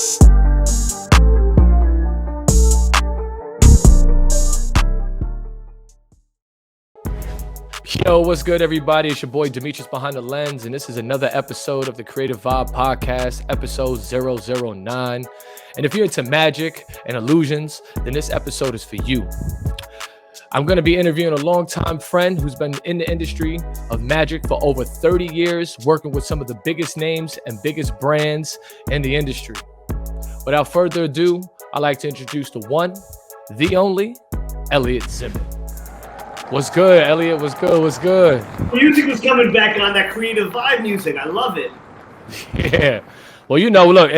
Yo, what's good, everybody? It's your boy Demetrius behind the lens, and this is another episode of the Creative Vibe Podcast, episode 009. And if you're into magic and illusions, then this episode is for you. I'm going to be interviewing a longtime friend who's been in the industry of magic for over 30 years, working with some of the biggest names and biggest brands in the industry. Without further ado, I'd like to introduce the one, the only, Elliot Zimet. What's good, Elliot? What's good? What's good? Music was coming back on, that creative vibe music. I love it. Yeah. Well, you know, look,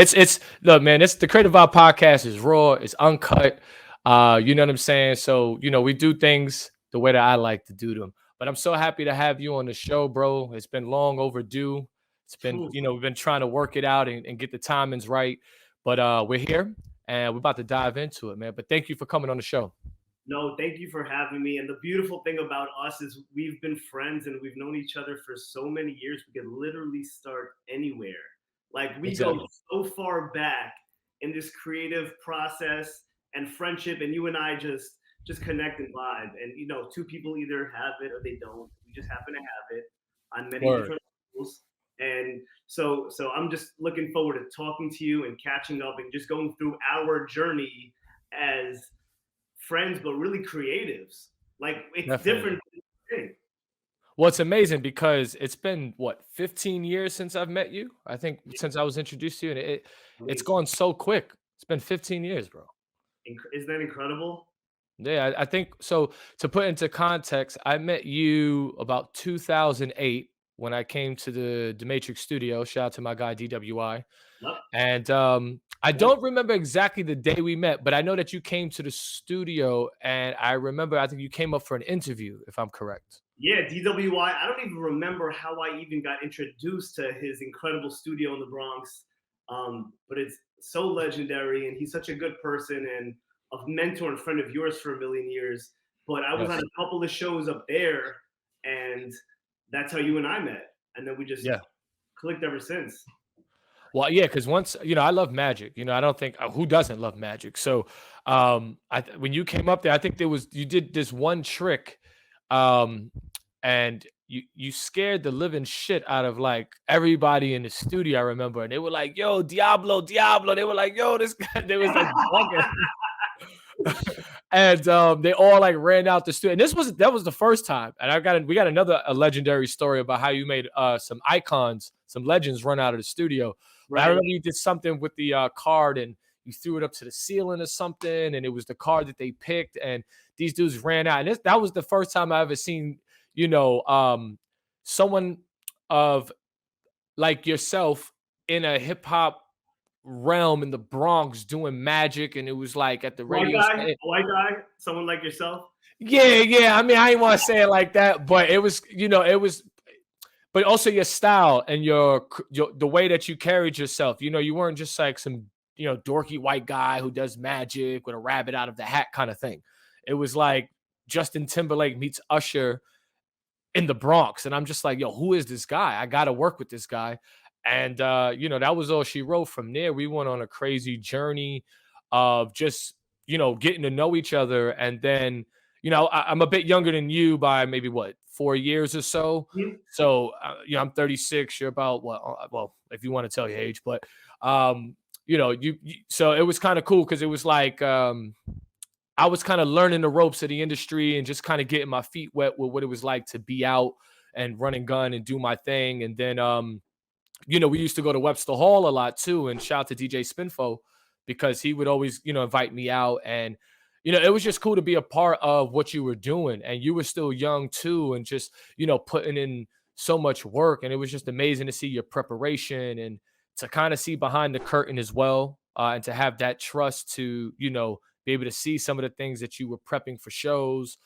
look, man, it's the Creative Vibe Podcast is raw, it's uncut. You know what I'm saying? So, you know, we do things the way that I like to do them. But I'm so happy to have you on the show, bro. It's been long overdue. It's been, you know, we've been trying to work it out and get the timings right. But we're here and we're about to dive into it, man. But thank you for coming on the show. No, thank you for having me. And the beautiful thing about us is we've been friends and we've known each other for so many years. We could literally start anywhere. Like we go so far back in this creative process and friendship, and you and I just connect and vibe. And you know, two people either have it or they don't. We just happen to have it on many different levels. And so I'm just looking forward to talking to you and catching up and just going through our journey as friends, but really creatives. Like it's Definitely different. Well, it's amazing because it's been 15 years since I've met you. I think since I was introduced to you, and it's gone so quick. It's been 15 years, bro. Isn't that incredible? Yeah, I think so. To put into context, I met you about 2008 when I came to the Matrix studio. Shout out to my guy DWI. Yep. And I don't remember exactly the day we met, but I know that you came to the studio, and I remember I think you came up for an interview, if I'm correct. Yeah, DWI. I don't even remember how I even got introduced to his incredible studio in the Bronx, but it's so legendary, and he's such a good person and a mentor and friend of yours for a million years. But I was on a couple of shows up there, and that's how you and I met, and then we just clicked ever since. Well, yeah, because once, you know, I love magic. You know, I don't think who doesn't love magic. So when you came up there, I think you did this one trick, and you scared the living shit out of like everybody in the studio. I remember, and they were like, "Yo, Diablo." They were like, "Yo, this guy." They was like, and they all like ran out the studio. And that was the first time. And we got another legendary story about how you made some icons, some legends run out of the studio. Right. I remember you did something with the card and you threw it up to the ceiling or something, and it was the card that they picked, and these dudes ran out. And that was the first time I ever seen, you know, someone of like yourself in a hip hop realm in the Bronx doing magic, and it was like at the radio station. White guy, someone like yourself. Yeah. I mean, I didn't want to say it like that, but it was, you know, but also your style and your the way that you carried yourself. You know, you weren't just like some, you know, dorky white guy who does magic with a rabbit out of the hat kind of thing. It was like Justin Timberlake meets Usher in the Bronx, and I'm just like, yo, who is this guy? I got to work with this guy. And you know, that was all she wrote. From there, we went on a crazy journey of just, you know, getting to know each other. And then, you know, I'm a bit younger than you by maybe 4 years or so. Mm-hmm. So, you know, I'm 36. You're about well, if you want to tell your age, but, you know, so it was kind of cool because it was like I was kind of learning the ropes of the industry and just kind of getting my feet wet with what it was like to be out and run and gun and do my thing. And then, you know, we used to go to Webster Hall a lot too, and shout out to DJ Spinfo because he would always, you know, invite me out. And, you know, it was just cool to be a part of what you were doing. And you were still young too, and just, you know, putting in so much work. And it was just amazing to see your preparation and to kind of see behind the curtain as well. And to have that trust to, you know, be able to see some of the things that you were prepping for shows.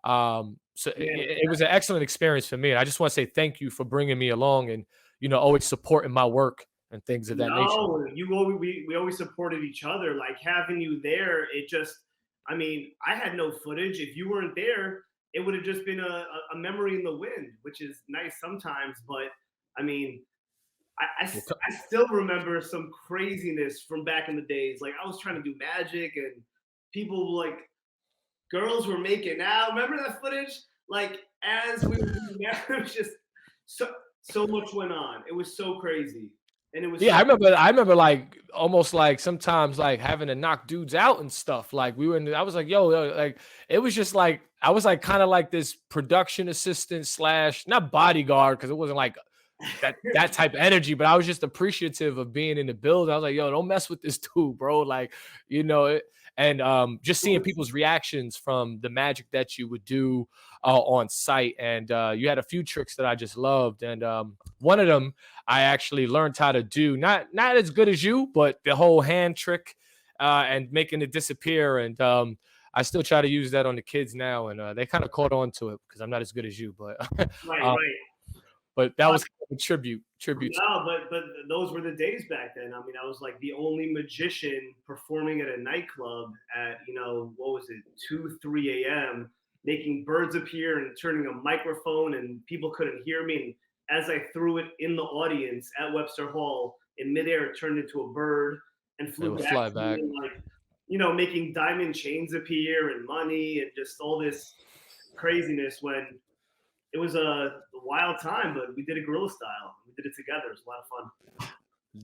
It was an excellent experience for me. And I just want to say thank you for bringing me along and, you know, always supporting my work and things of that nature. We always supported each other. Like having you there, I mean, I had no footage. If you weren't there, it would have just been a memory in the wind, which is nice sometimes. But I mean, I still remember some craziness from back in the days. Like I was trying to do magic and people like girls were making out. Remember that footage? Like as we were doing that, it was just so much went on. It was so crazy. And it was Yeah, so I remember like almost like sometimes like having to knock dudes out and stuff. Like we were in, I was like, yo, like it was just like I was like kind of like this production assistant slash not bodyguard because it wasn't like that type of energy, but I was just appreciative of being in the building. I was like, yo, don't mess with this dude, bro. Like, you know, and just seeing people's reactions from the magic that you would do on site. And you had a few tricks that I just loved. And one of them I actually learned how to do, not as good as you, but the whole hand trick and making it disappear. And I still try to use that on the kids now, and they kind of caught on to it because I'm not as good as you, but right, um, right. but that was kind of a tribute. No, but those were the days back then. I mean, I was like the only magician performing at a nightclub at what was it, 2, 3 a.m. making birds appear and turning a microphone, and people couldn't hear me. And as I threw it in the audience at Webster Hall in midair, it turned into a bird and It flew would back fly to me, back. and like making diamond chains appear and money and just all this craziness when it was a wild time, but we did it guerrilla style. We did it together. It was a lot of fun.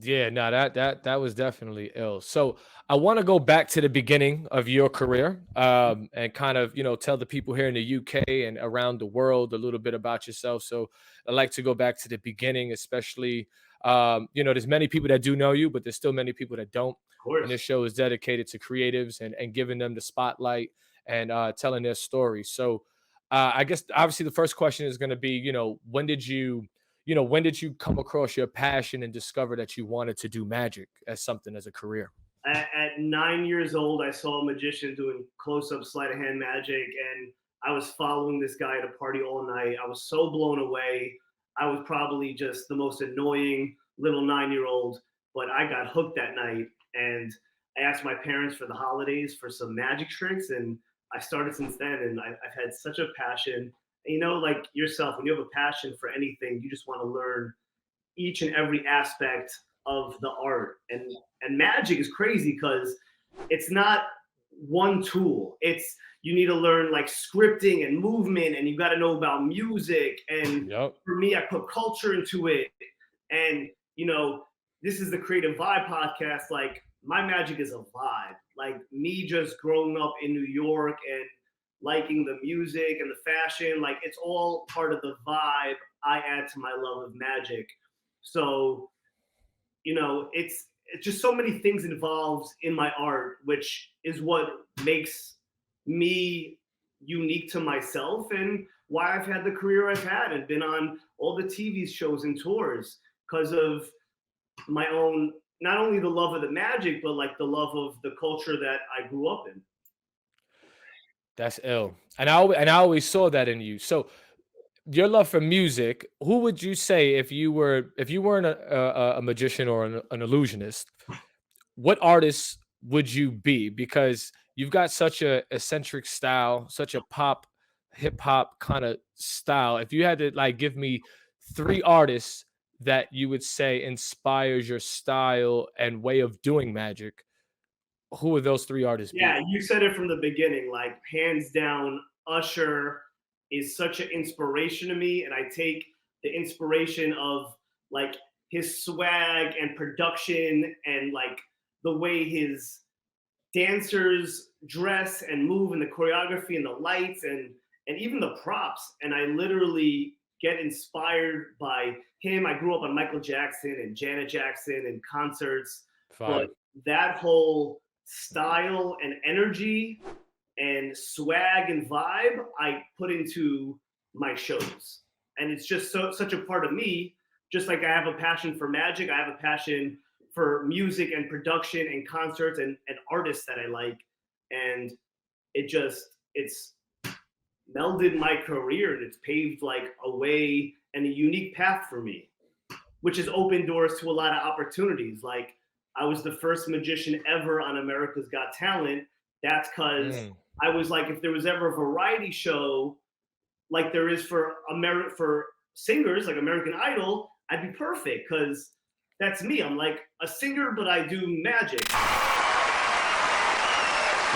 Yeah, no, that was definitely ill. So I want to go back to the beginning of your career, and kind of tell the people here in the UK and around the world a little bit about yourself. So I like to go back to the beginning, especially there's many people that do know you, but there's still many people that don't. Of And this course. show is dedicated to creatives and giving them the spotlight and telling their story. So I guess obviously the first question is going to be, when did you come across your passion and discover that you wanted to do magic as something as a career? At 9 years old, I saw a magician doing close-up sleight of hand magic, and I was following this guy at a party all night. I was so blown away. I was probably just the most annoying little 9-year-old, but I got hooked that night, and I asked my parents for the holidays for some magic tricks, and I started since then, and I've had such a passion. Like yourself, when you have a passion for anything, you just want to learn each and every aspect of the art. And magic is crazy because it's not one tool. It's you need to learn like scripting and movement, and you got to know about music. And Yep. for me, I put culture into it. And this is the Creative Vibe podcast. Like my magic is a vibe. Like me just growing up in New York and liking the music and the fashion, like it's all part of the vibe I add to my love of magic. So, it's just so many things involved in my art, which is what makes me unique to myself and why I've had the career I've had and been on all the TV shows and tours because of my own, not only the love of the magic, but like the love of the culture that I grew up in. That's ill. And I always saw that in you. So your love for music, who would you say if you weren't a magician or an illusionist, what artist would you be? Because you've got such a eccentric style, such a pop, hip hop kind of style. If you had to like give me three artists that you would say inspires your style and way of doing magic, who would those three artists Yeah, be? you said it from the beginning. Like, hands down, Usher is such an inspiration to me. And I take the inspiration of like his swag and production and like the way his dancers dress and move and the choreography and the lights and even the props. And I literally get inspired by him. I grew up on Michael Jackson and Janet Jackson and concerts, but Fire. that whole style and energy and swag and vibe I put into my shows. And it's just such a part of me. Just like I have a passion for magic, I have a passion for music and production and concerts and artists that I like. And it's melded my career and it's paved like a way and a unique path for me, which has opened doors to a lot of opportunities. Like I was the first magician ever on America's Got Talent. That's because Mm. I was like, if there was ever a variety show like there is for singers like American Idol, I'd be perfect because that's me. I'm like a singer, but I do magic.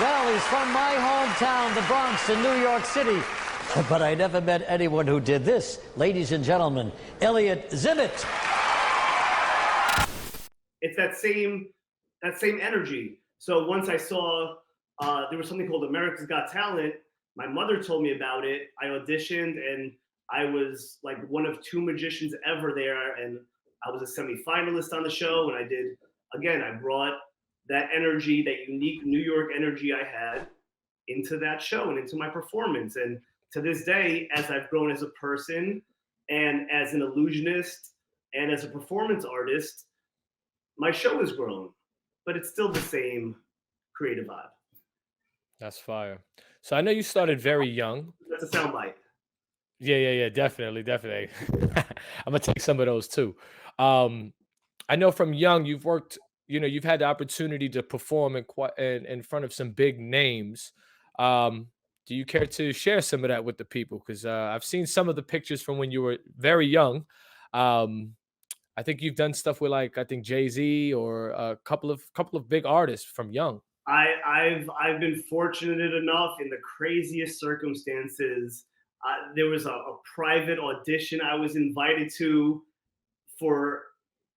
Well, he's from my hometown, the Bronx in New York City. But I never met anyone who did this. Ladies and gentlemen, Elliot Zimet. It's that same energy. So once I saw there was something called America's Got Talent, my mother told me about it. I auditioned and I was like one of 2 magicians ever there, and I was a semifinalist on the show. And I brought that energy, that unique New York energy I had into that show and into my performance. And to this day, as I've grown as a person and as an illusionist and as a performance artist, my show has grown, but it's still the same creative vibe. That's fire. So I know you started very young. That's a soundbite. Yeah, definitely. I'm gonna take some of those too. I know from young you've worked, you've had the opportunity to perform in front of some big names. Do you care to share some of that with the people? Because I've seen some of the pictures from when you were very young. I think you've done stuff with, like, I think Jay-Z or a couple of big artists from young. I've been fortunate enough in the craziest circumstances. There was a private audition I was invited to for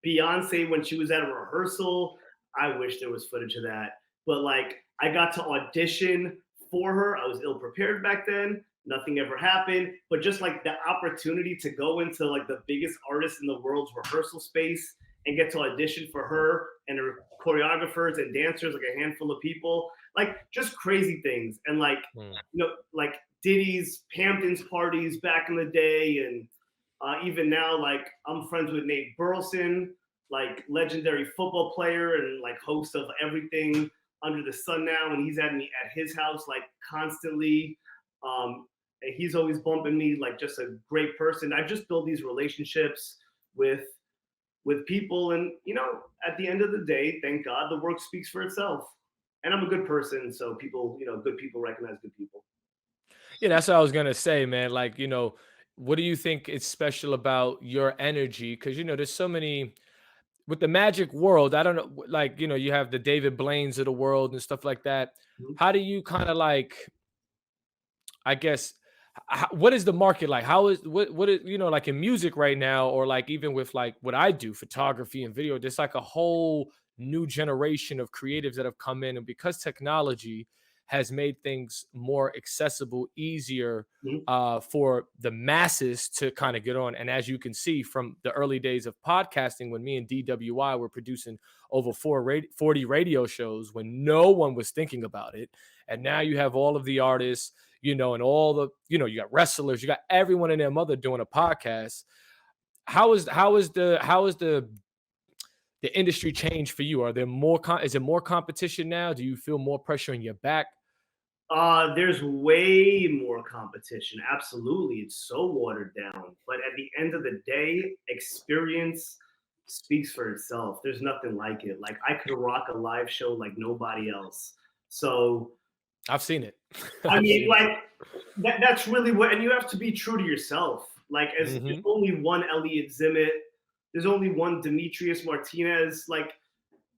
Beyonce when she was at a rehearsal. I wish there was footage of that, but like I got to audition for her. I was ill prepared back then. Nothing ever happened, but just like the opportunity to go into like the biggest artist in the world's rehearsal space and get to audition for her and her choreographers and dancers, like a handful of people, like just crazy things. And like, like Diddy's Hamptons parties back in the day. And even now, like I'm friends with Nate Burleson, like legendary football player and like host of everything under the sun now. And he's had me at his house like constantly. And he's always bumping me, like just a great person. I just build these relationships with people, and at the end of the day, thank God, the work speaks for itself. And I'm a good person, so people, good people recognize good people. Yeah, that's what I was gonna say, man. Like, what do you think is special about your energy? Because there's so many with the magic world. I don't know, like, you have the David Blaine's of the world and stuff like that. Mhm. How do you kind of like, I guess, what is the market like? How is what is like in music right now, or like even with like what I do, photography and video? There's like a whole new generation of creatives that have come in, and because technology has made things more accessible, easier Mhm. for the masses to kind of get on. And as you can see from the early days of podcasting, when me and DWI were producing over 40 radio shows when no one was thinking about it, and now you have all of the artists, and all the, you got wrestlers, you got everyone and their mother doing a podcast. How is the industry change for you? Are there is it more competition now? Do you feel more pressure in your back? There's way more competition. Absolutely. It's so watered down. But at the end of the day, experience speaks for itself. There's nothing like it. Like I could rock a live show like nobody else. So I've seen it. I I've mean, seen like that's really what, and you have to be true to yourself. Like, as there's Mhm. only one Elliot Zimet, there's only one Demetrius Martinez. Like,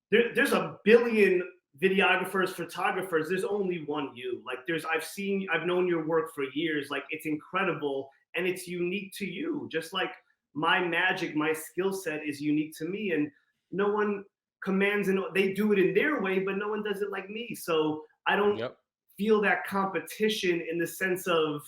there's a billion videographers, photographers. There's only one you. Like, I've known your work for years. Like, it's incredible and it's unique to you. Just like my magic, my skill set is unique to me, and no one commands, and they do it in their way, but no one does it like me. So I don't Yep. feel that competition in the sense of,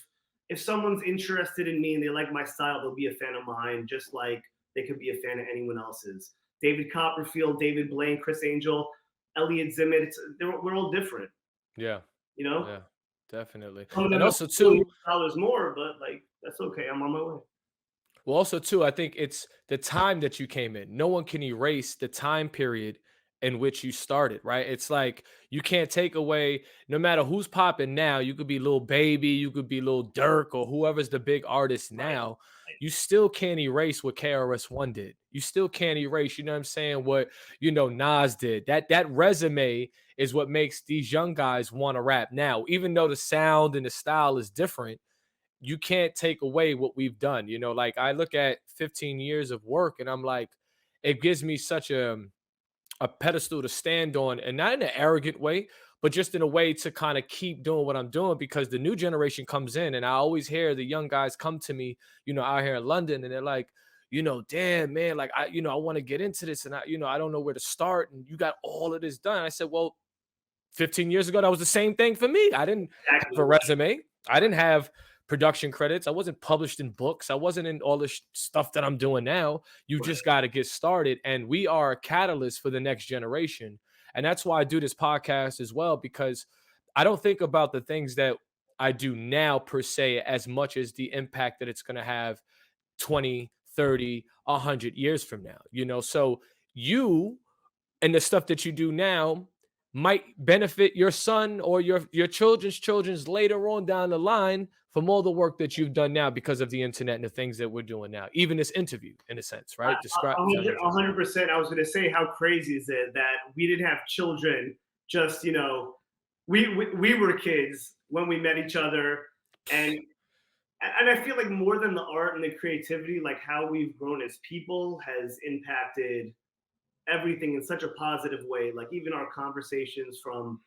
if someone's interested in me and they like my style, they'll be a fan of mine, just like they could be a fan of anyone else's. David Copperfield, David Blaine, Chris Angel, Elliot Zimet, we're all different, Yeah. you know? Yeah. Definitely. Some of And them are also too, $1 million more, but like, that's okay. I'm on my way. Well, also too, I think it's the time that you came in. No one can erase the time period in which you started, right? It's like you can't take away, no matter who's popping now. You could be Lil Baby, you could be Lil Durk, or whoever's the big artist Right. now. You still can't erase what KRS-One did. You still can't erase, what I'm saying, what Nas did. That resume is what makes these young guys want to rap now, even though the sound and the style is different. You can't take away what we've done. Like I look at 15 years of work and I'm like, it gives me such a pedestal to stand on, and not in an arrogant way, but just in a way to kind of keep doing what I'm doing, because the new generation comes in, and I always hear the young guys come to me, out here in London, and they're like, damn man, like I want to get into this, and I don't know where to start, and you got all of this done. I said, well, 15 years ago, that was the same thing for me. I didn't Exactly. have a resume. I didn't have production credits. I wasn't published in books. I wasn't in all this stuff that I'm doing now. You just got to get started. And we are a catalyst for the next generation. And that's why I do this podcast as well, because I don't think about the things that I do now per se as much as the impact that it's going to have 20, 30, 100 years from now. So you and the stuff that you do now might benefit your son or your children's later on down the line from all the work that you've done now because of the internet and the things that we're doing now. Even this interview, in a sense, right? Describe 100%. I was going to say, how crazy is it that we didn't have children? Just we were kids when we met each other, and I feel like more than the art and the creativity, like how we've grown as people has impacted everything in such a positive way. Like even our conversations from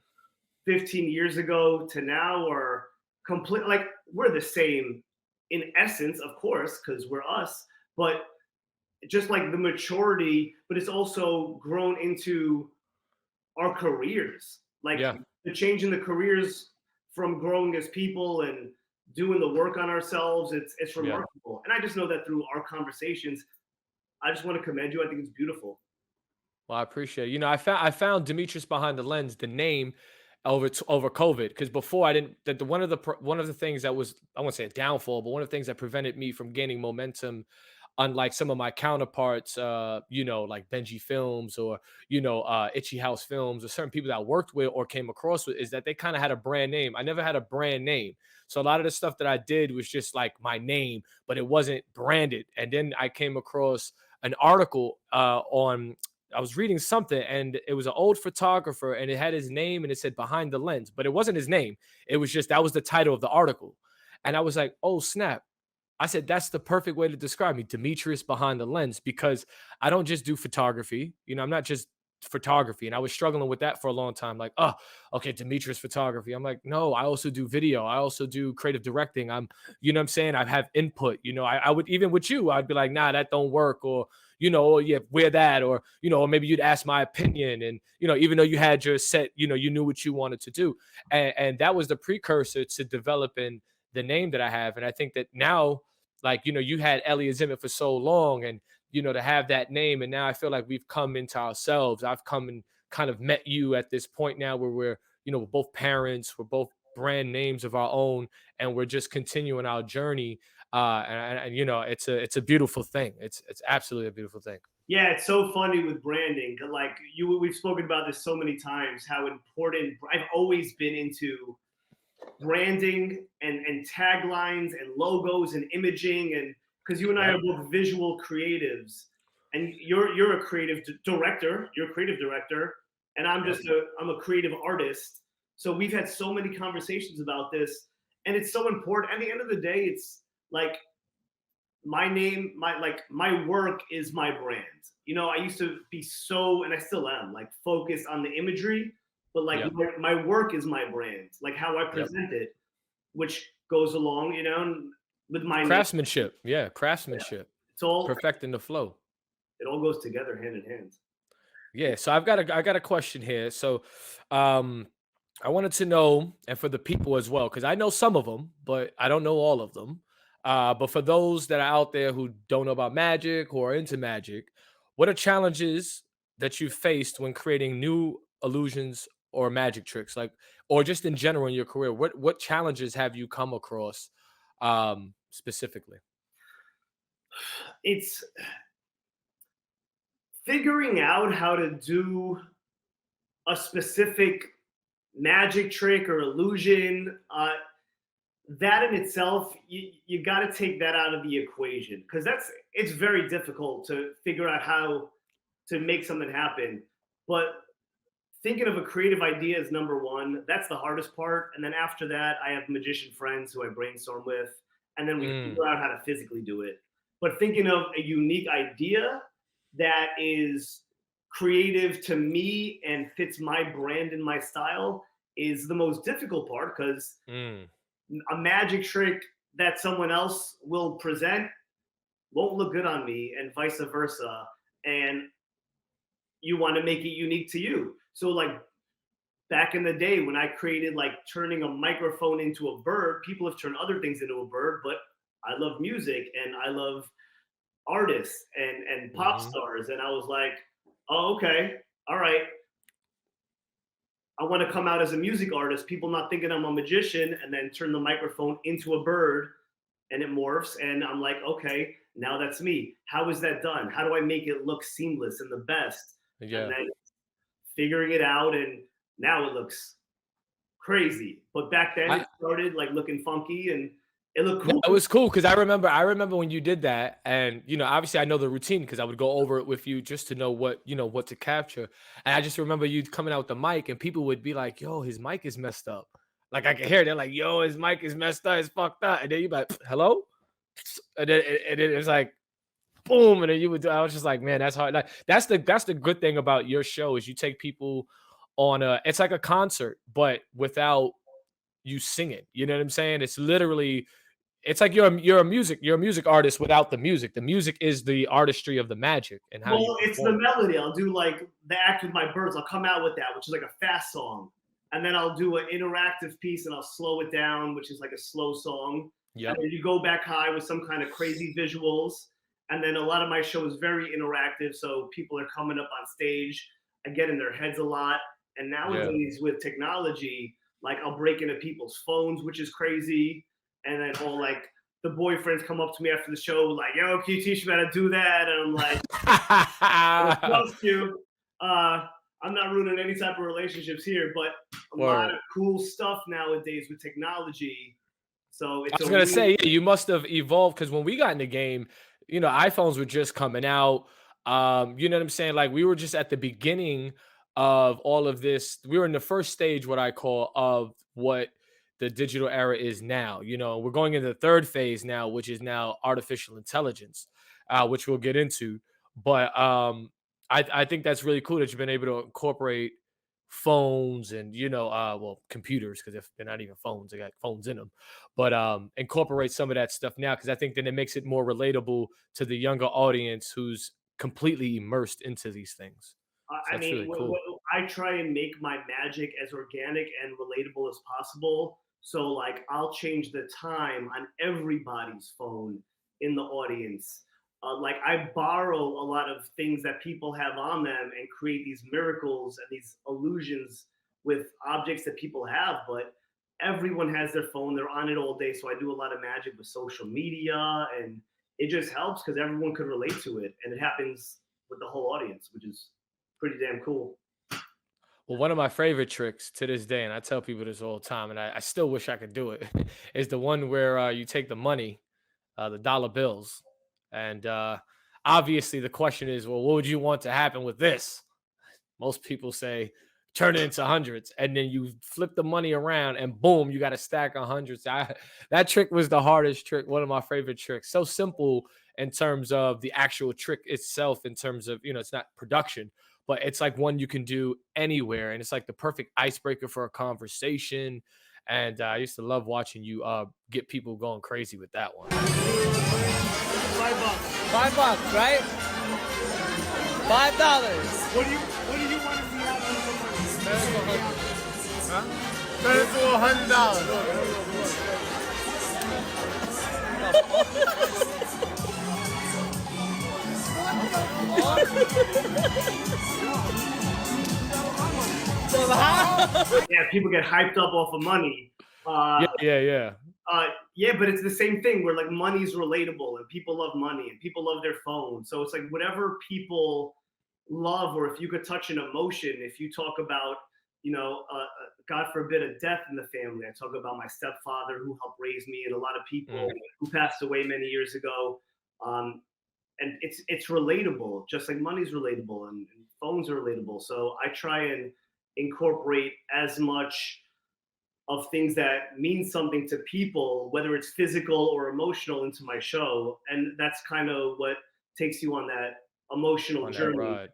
15 years ago to now are complete. Like we're the same in essence, of course, because we're us, but just like the maturity, but it's also grown into our careers. Like the change in the careers from growing as people and doing the work on ourselves. It's remarkable. And I just know that through our conversations, I just want to commend you. I think it's beautiful. Well, I appreciate it. I found Demetrius Behind the Lens, the name, over COVID, because before I didn't. That one of the things that was, I won't say a downfall, but one of the things that prevented me from gaining momentum, unlike some of my counterparts, like Benji Films or Itchy House Films or certain people that I worked with or came across with, is that they kind of had a brand name. I never had a brand name, so a lot of the stuff that I did was just like my name, but it wasn't branded. And then I came across an article I was reading something, and it was an old photographer, and it had his name, and it said Behind the Lens, but it wasn't his name. It was just, that was the title of the article. And I was like, oh snap. I said, that's the perfect way to describe me, Demetrius Behind the Lens, because I don't just do photography. I'm not just photography. And I was struggling with that for a long time. Like, oh, okay, Demetrius photography. I'm like, no, I also do video. I also do creative directing. You know what I'm saying? I have input. I would, even with you, I'd be like, nah, that don't work. Or, yeah, wear that. Or, or maybe you'd ask my opinion. And, even though you had your set, you knew what you wanted to do. And that was the precursor to developing the name that I have. And I think that now, like, you had Elliot Zimet for so long, and, to have that name. And now I feel like we've come into ourselves. I've come and kind of met you at this point now where we're both parents, we're both brand names of our own, and we're just continuing our journey. And it's a beautiful thing. It's absolutely a beautiful thing. Yeah, it's so funny with branding. Like we've spoken about this so many times, how important. I've always been into branding and taglines and logos and imaging, and because you and I are both visual creatives, and you're a creative director, and I'm a creative artist. So we've had so many conversations about this, and it's so important. At the end of the day, it's like my name, my work is my brand. I used to be so, and I still am, like focused on the imagery, but like my work is my brand, like how I present it, which goes along, with my craftsmanship. Craftsmanship. Yeah. It's all perfecting the flow. It all goes together hand in hand. Yeah. So I got a question here. So, I wanted to know, and for the people as well, because I know some of them, but I don't know all of them. But for those that are out there who don't know about magic or are into magic, what are challenges that you faced when creating new illusions or magic tricks, like, or just in general in your career? What challenges have you come across specifically? It's figuring out how to do a specific magic trick or illusion. That in itself, you got to take that out of the equation, because it's very difficult to figure out how to make something happen. But thinking of a creative idea is number one. That's the hardest part. And then after that, I have magician friends who I brainstorm with, and then we figure out how to physically do it. But thinking of a unique idea that is creative to me and fits my brand and my style is the most difficult part, because a magic trick that someone else will present won't look good on me and vice versa. And you want to make it unique to you. So like back in the day when I created like turning a microphone into a bird, people have turned other things into a bird, but I love music and I love artists and pop stars. And I was like, oh, okay, all right. I want to come out as a music artist, people not thinking I'm a magician, and then turn the microphone into a bird and it morphs. And I'm like, okay, now that's me. How is that done? How do I make it look seamless and the best? Yeah. And then figuring it out, and now it looks crazy. But back then it started like looking funky and it looked cool. It was cool because I remember when you did that, and obviously I know the routine because I would go over it with you just to know what to capture. And I just remember you coming out with the mic, and people would be like, "Yo, his mic is messed up." Like I could hear it. They're like, "Yo, his mic is messed up. It's fucked up." And then you be like, "Hello," and then it's like, boom, and then you would. I was just like, man, that's hard. Like that's the good thing about your show is you take people on it's like a concert, but without you singing. You know what I'm saying? It's literally. It's like you're a music artist without the music. The music is the artistry of the magic and how. Well, it's the melody. I'll do like the Act with My Birds. I'll come out with that, which is like a fast song, and then I'll do an interactive piece and I'll slow it down, which is like a slow song. Yeah. And then you go back high with some kind of crazy visuals, and then a lot of my show is very interactive, so people are coming up on stage. I get in their heads a lot, and nowadays with technology, like I'll break into people's phones, which is crazy. And then all like the boyfriends come up to me after the show, like, "Yo, can you teach me how to do that?" And I'm like, "I trust you. I'm not ruining any type of relationships here, but a lot of cool stuff nowadays with technology." So it's I was gonna say, yeah, you must have evolved because when we got in the game, iPhones were just coming out. You know what I'm saying? Like we were just at the beginning of all of this. We were in the first stage, what I call, of what the digital era is now. We're going into the third phase now, which is now artificial intelligence, which we'll get into. But I think that's really cool that you've been able to incorporate phones and computers, because if they're not even phones, they got phones in them, but incorporate some of that stuff now, because I think then it makes it more relatable to the younger audience who's completely immersed into these things. I mean, really cool. I try and make my magic as organic and relatable as possible. So like I'll change the time on everybody's phone in the audience. Like I borrow a lot of things that people have on them and create these miracles and these illusions with objects that people have, but everyone has their phone. They're on it all day. So I do a lot of magic with social media, and it just helps because everyone could relate to it. And it happens with the whole audience, which is pretty damn cool. Well, one of my favorite tricks to this day, and I tell people this all the time, and I still wish I could do it, is the one where you take the money, the dollar bills, and obviously the question is, well, what would you want to happen with this? Most people say, turn it into hundreds, and then you flip the money around, and boom, you got a stack of hundreds. That trick was the hardest trick, one of my favorite tricks. So simple in terms of the actual trick itself, in terms of, it's not production, but it's like one you can do anywhere. And it's like the perfect icebreaker for a conversation. And I used to love watching you get people going crazy with that one. $5, right? $5. What do you want to see happen for money? Huh? Turn it to Yeah, people get hyped up off of money. Yeah, but it's the same thing where like money's relatable and people love money and people love their phone. So it's like whatever people love, or if you could touch an emotion, if you talk about, God forbid, a death in the family. I talk about my stepfather who helped raise me, and a lot of people who passed away many years ago. And it's relatable, just like money's relatable and phones are relatable. So I try and incorporate as much of things that mean something to people, whether it's physical or emotional, into my show. And that's kind of what takes you on that emotional On that journey. ride.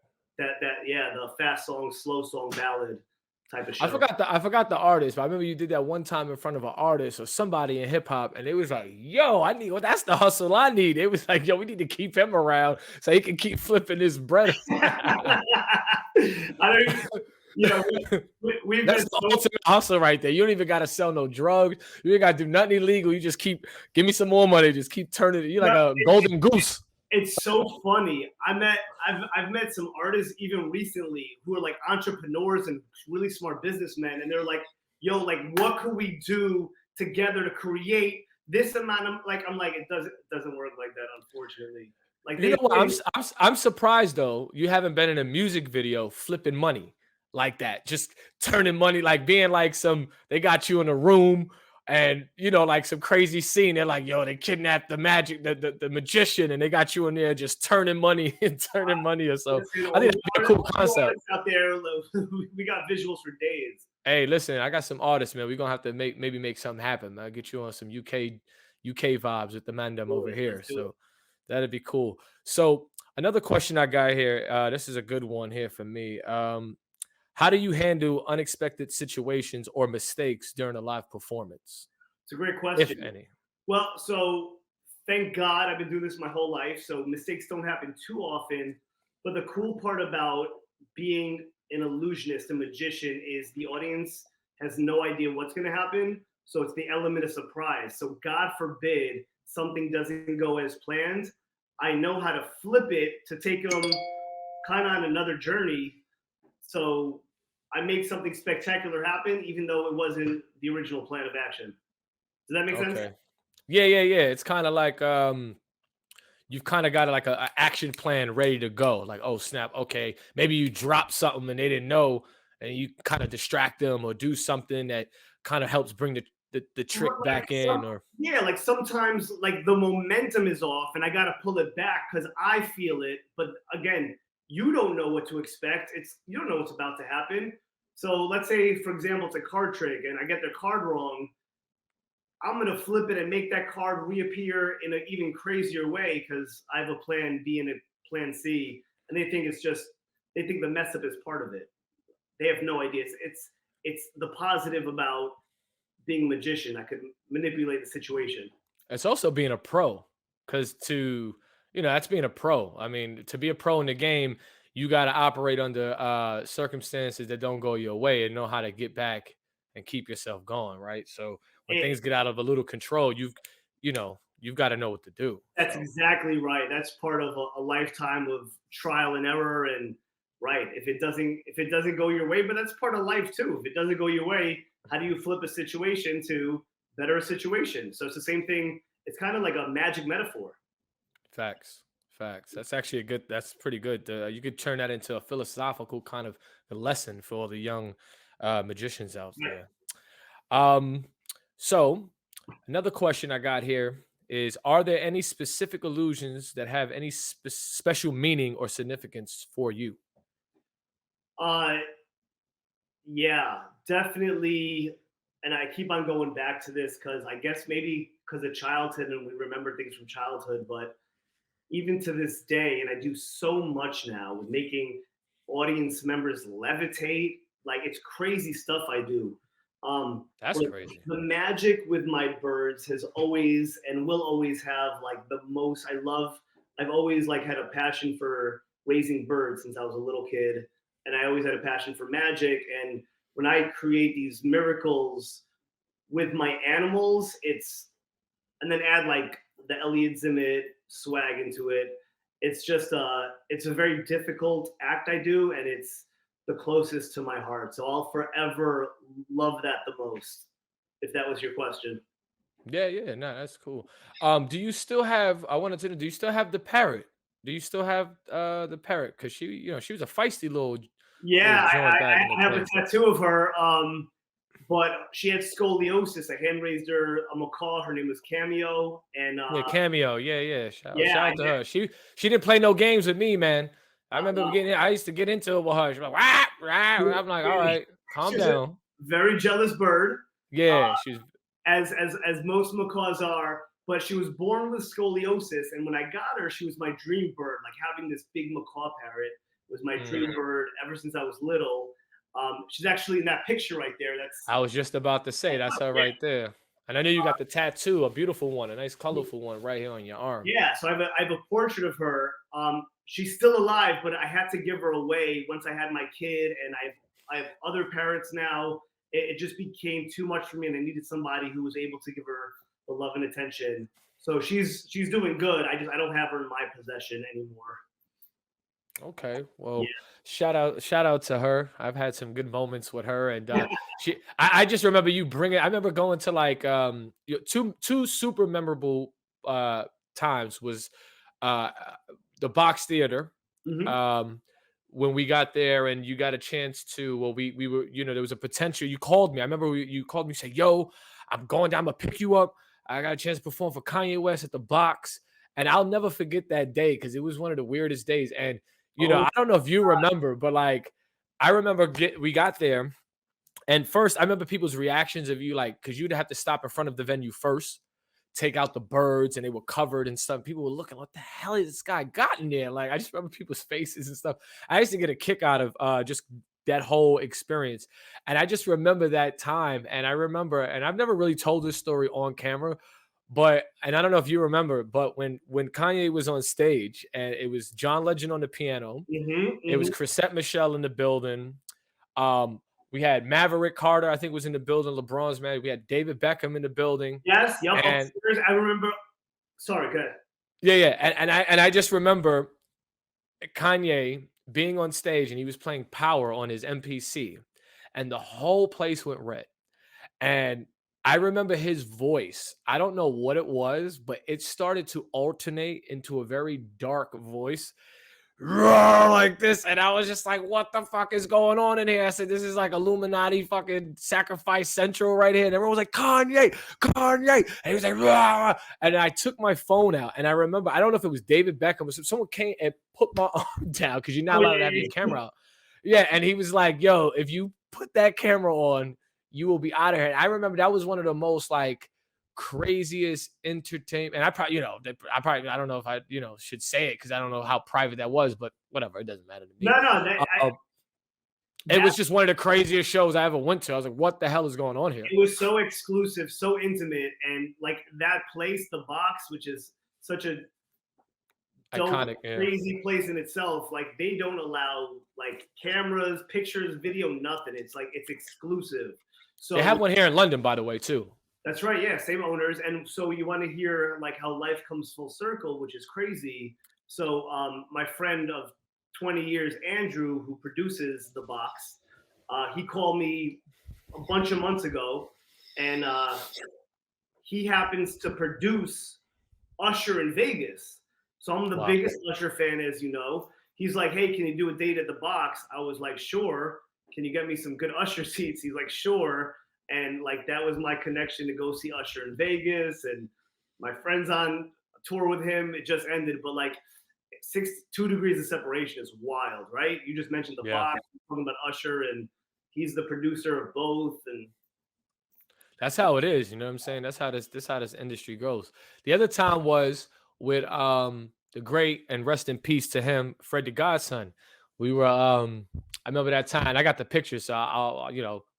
Yeah, the fast song, slow song, ballad type of show. I forgot the artist, but I remember you did that one time in front of an artist or somebody in hip hop, and it was like, "Yo, I need. Well, that's the hustle I need." It was like, "Yo, we need to keep him around so he can keep flipping his bread." I don't, you know, we've That's been the so ultimate hustle right there. You don't even got to sell no drugs. You ain't got to do nothing illegal. You just keep give me some more money. Just keep turning it. You're like a golden goose. it's so funny. I've met some artists even recently who are like entrepreneurs and really smart businessmen, and they're like, "Yo, like, what could we do together to create this amount of like?" I'm like, it doesn't work like that, unfortunately. Like, You know what? I'm surprised though. You haven't been in a music video flipping money like that. Just turning money, like being like some. They got you in a room. And like some crazy scene, they're like, "Yo, they kidnapped the the magician, and they got you in there just turning money and turning money or so." listen, I think that'd be a cool concept. out there. We got visuals for days. Hey, listen, I got some artists, man. We're gonna have to maybe make something happen. I'll get you on some UK vibes with the mandem over here. So that'd be cool. So another question I got here. This is a good one here for me. How do you handle unexpected situations or mistakes during a live performance? It's a great question. If any. Well, so thank God I've been doing this my whole life, so mistakes don't happen too often. But the cool part about being an illusionist, a magician, is the audience has no idea what's going to happen. So it's the element of surprise. So God forbid something doesn't go as planned. I know how to flip it to take them kind of on another journey. So I make something spectacular happen, even though it wasn't the original plan of action. Does that make sense? Yeah. It's kind of like you've kind of got like a action plan ready to go. Like, oh snap, okay, maybe you drop something and they didn't know, and you kind of distract them or do something that kind of helps bring the trick back in. Or yeah, like sometimes like the momentum is off, and I got to pull it back because I feel it. But again, you don't know what to expect. You don't know what's about to happen. So let's say, for example, it's a card trick and I get their card wrong. I'm going to flip it and make that card reappear in an even crazier way because I have a plan B and a plan C. And they think they think the mess up is part of it. They have no idea. It's the positive about being a magician. I could manipulate the situation. It's also being a pro, because that's being a pro. I mean, to be a pro in the game, you got to operate under circumstances that don't go your way and know how to get back and keep yourself going, right? So when things get out of a little control, you've got to know what to do. That's exactly right. That's part of a lifetime of trial and error. And right, if it doesn't go your way, but that's part of life too. If it doesn't go your way, how do you flip a situation to better a situation? So it's the same thing. It's kind of like a magic metaphor. Facts. That's actually that's pretty good. You could turn that into a philosophical kind of lesson for all the young magicians out there. So another question I got here is, are there any specific illusions that have any special meaning or significance for you? Yeah, definitely. And I keep on going back to this because I guess maybe because of childhood and we remember things from childhood, but even to this day, and I do so much now with making audience members levitate. Like, it's crazy stuff I do. That's crazy. The magic with my birds has always and will always have like the most. I've always like had a passion for raising birds since I was a little kid, and I always had a passion for magic. And when I create these miracles with my animals, and then add like the Elliot Zimet swag into it. It's a very difficult act I do, and it's the closest to my heart. So I'll forever love that the most, if that was your question. Yeah, no, that's cool. Do you still have, I wanted to know, do you still have the parrot? Do you still have the parrot? Because she was a feisty little Yeah, I have a tattoo of her. But she had scoliosis. I hand raised her a macaw. Her name was Cameo. And Cameo. Yeah. Shout out to her. She didn't play no games with me, man. I remember I used to get into it with her. She's like, rah, rah. I'm like, all right, calm down. Very jealous bird. Yeah, she's as most macaws are. but she was born with scoliosis. And when I got her, she was my dream bird. Like having this big macaw parrot was my dream bird ever since I was little. She's actually in that picture right there. I was just about to say that's her right there. And I know you got the tattoo, a beautiful one, a nice colorful one right here on your arm. Yeah, so I have a portrait of her. She's still alive, but I had to give her away once I had my kid, and I have other parents now. It just became too much for me, and I needed somebody who was able to give her the love and attention. So she's doing good. I don't have her in my possession anymore. Okay, well, shout out to her. I've had some good moments with her, and I just remember you bringing. I remember going to like two super memorable times was the box theater. When we got there and you got a chance to, well, we were, there was a potential. You called me. I remember you called me, said, "Yo, I'm going down. I'm gonna pick you up. I got a chance to perform for Kanye West at the box." And I'll never forget that day because it was one of the weirdest days. And I don't know if you remember, but like I remember we got there, and first I remember people's reactions of you, like, because you'd have to stop in front of the venue first, take out the birds, and they were covered and stuff. People were looking, what the hell is this guy got in there? Like, I just remember people's faces and stuff. I used to get a kick out of just that whole experience. And I just remember that time. And I remember, and I've never really told this story on camera, and I don't know if you remember, but when Kanye was on stage and it was John Legend on the piano, it was Chrisette Michele in the building. We had Maverick Carter, I think, was in the building. LeBron's man. We had David Beckham in the building. Yes, yep. And I remember. Sorry, go ahead. Yeah. And I just remember Kanye being on stage and he was playing Power on his MPC, and the whole place went red. And I remember his voice. I don't know what it was, but it started to alternate into a very dark voice, like this. And I was just like, what the fuck is going on in here? I said, this is like Illuminati fucking Sacrifice Central right here. And everyone was like, Kanye. And he was like, rah! And I took my phone out. And I remember, I don't know if it was David Beckham or someone came and put my arm down because you're not allowed to have your camera out. Yeah. And he was like, yo, if you put that camera on, you will be out of here. And I remember that was one of the most like craziest entertainment. And I probably, I don't know if I, should say it because I don't know how private that was, but whatever, it doesn't matter to me. No. It was just one of the craziest shows I ever went to. I was like, what the hell is going on here? It was so exclusive, so intimate, and like that place, the box, which is such a iconic, crazy place in itself. Like they don't allow like cameras, pictures, video, nothing. It's like it's exclusive. So they have one here in London, by the way, too. That's right. Yeah, same owners. And so you want to hear like how life comes full circle, which is crazy. So my friend of 20 years, Andrew, who produces the box, he called me a bunch of months ago, and he happens to produce Usher in Vegas. So I'm the biggest Usher fan, as you know. He's like, hey, can you do a date at the box? I was like, sure. Can you get me some good Usher seats? He's like, sure. And like that was my connection to go see Usher in Vegas. And my friend's on a tour with him. It just ended, but like 2 degrees of separation is wild, right? You just mentioned the box, talking about Usher, and he's the producer of both. And that's how it is. You know what I'm saying? That's how this industry goes. The other time was with the great, and rest in peace to him, Fred the Godson. We were I remember that time. I got the picture, so I'll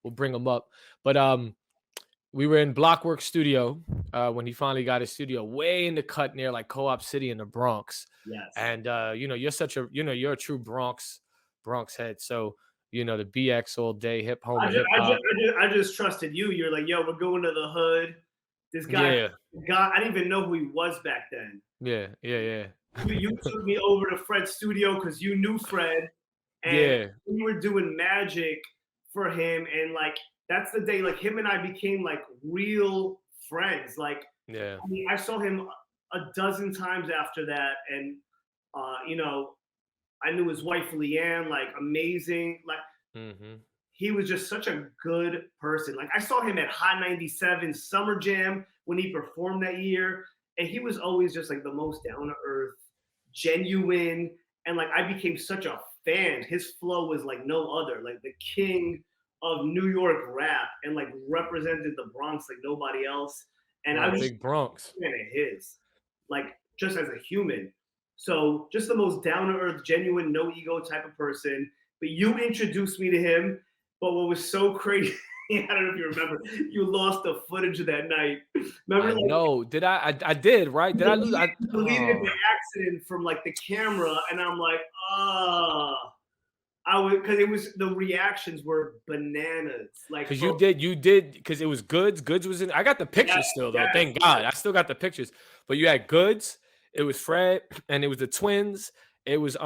we'll bring them up. But we were in Blockwork Studio when he finally got his studio, way in the cut near like Co-op City in the Bronx. Yes. And you're a true Bronx head. So the BX all day, hip hop. I just trusted you. You're like, yo, we're going to the hood. This guy, I didn't even know who he was back then. Yeah. You took me over to Fred's studio because you knew Fred, and we were doing magic for him, and like that's the day like him and I became like real friends. Like, I mean, I saw him a dozen times after that, and I knew his wife Leanne, like amazing. Like he was just such a good person. Like I saw him at Hot 97 Summer Jam when he performed that year, and he was always just like the most down to earth, genuine, and like I became such a fan. His flow was like no other, like the king of New York rap, and like represented the Bronx like nobody else. and I was Big Bronx. a fan of his, like just as a human. So just the most down to earth, genuine, no ego type of person. But you introduced me to him. But what was so crazy, I don't know if you remember, you lost the footage of that night. Remember, I know. Did I did, right? Did I lose? deleted the accident from like the camera, and I'm like, I would, because it was, the reactions were bananas. Like, because you did because it was Goods. Goods was in. I got the pictures still though. Thank God, I still got the pictures. But you had Goods. It was Fred, and it was the twins. It was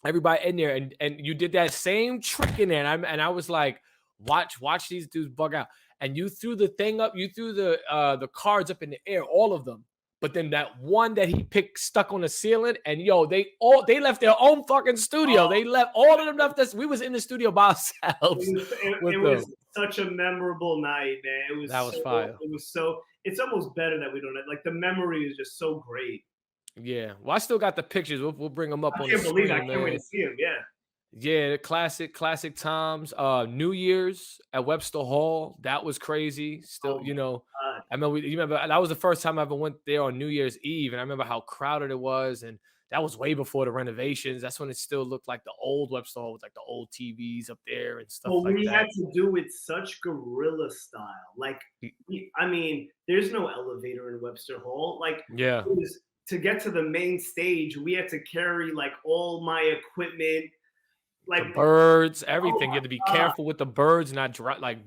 everybody in there, and you did that same trick in there, and I was like, watch these dudes bug out. And you threw the thing up. You threw the cards up in the air, all of them. But then that one that he picked stuck on the ceiling, and they left their own fucking studio. They left, all of them left us. We was in the studio by ourselves. It was such a memorable night, man. That was fire. It was so. It's almost better that we don't have, like, the memory is just so great. Yeah, well, I still got the pictures. We'll bring them up on the I can't believe screen, I can't wait to see him. Yeah. Yeah, the classic times. New Year's at Webster Hall, that was crazy. Still, I remember you remember that was the first time I ever went there on New Year's Eve, and I remember how crowded it was, and that was way before the renovations. That's when it still looked like the old Webster Hall with like the old TVs up there and stuff like that. We had to do it such guerrilla style. Like, I mean, there's no elevator in Webster Hall. Like, yeah, to get to the main stage, we had to carry like all my equipment. Like the birds, everything. You had to be careful with the birds, not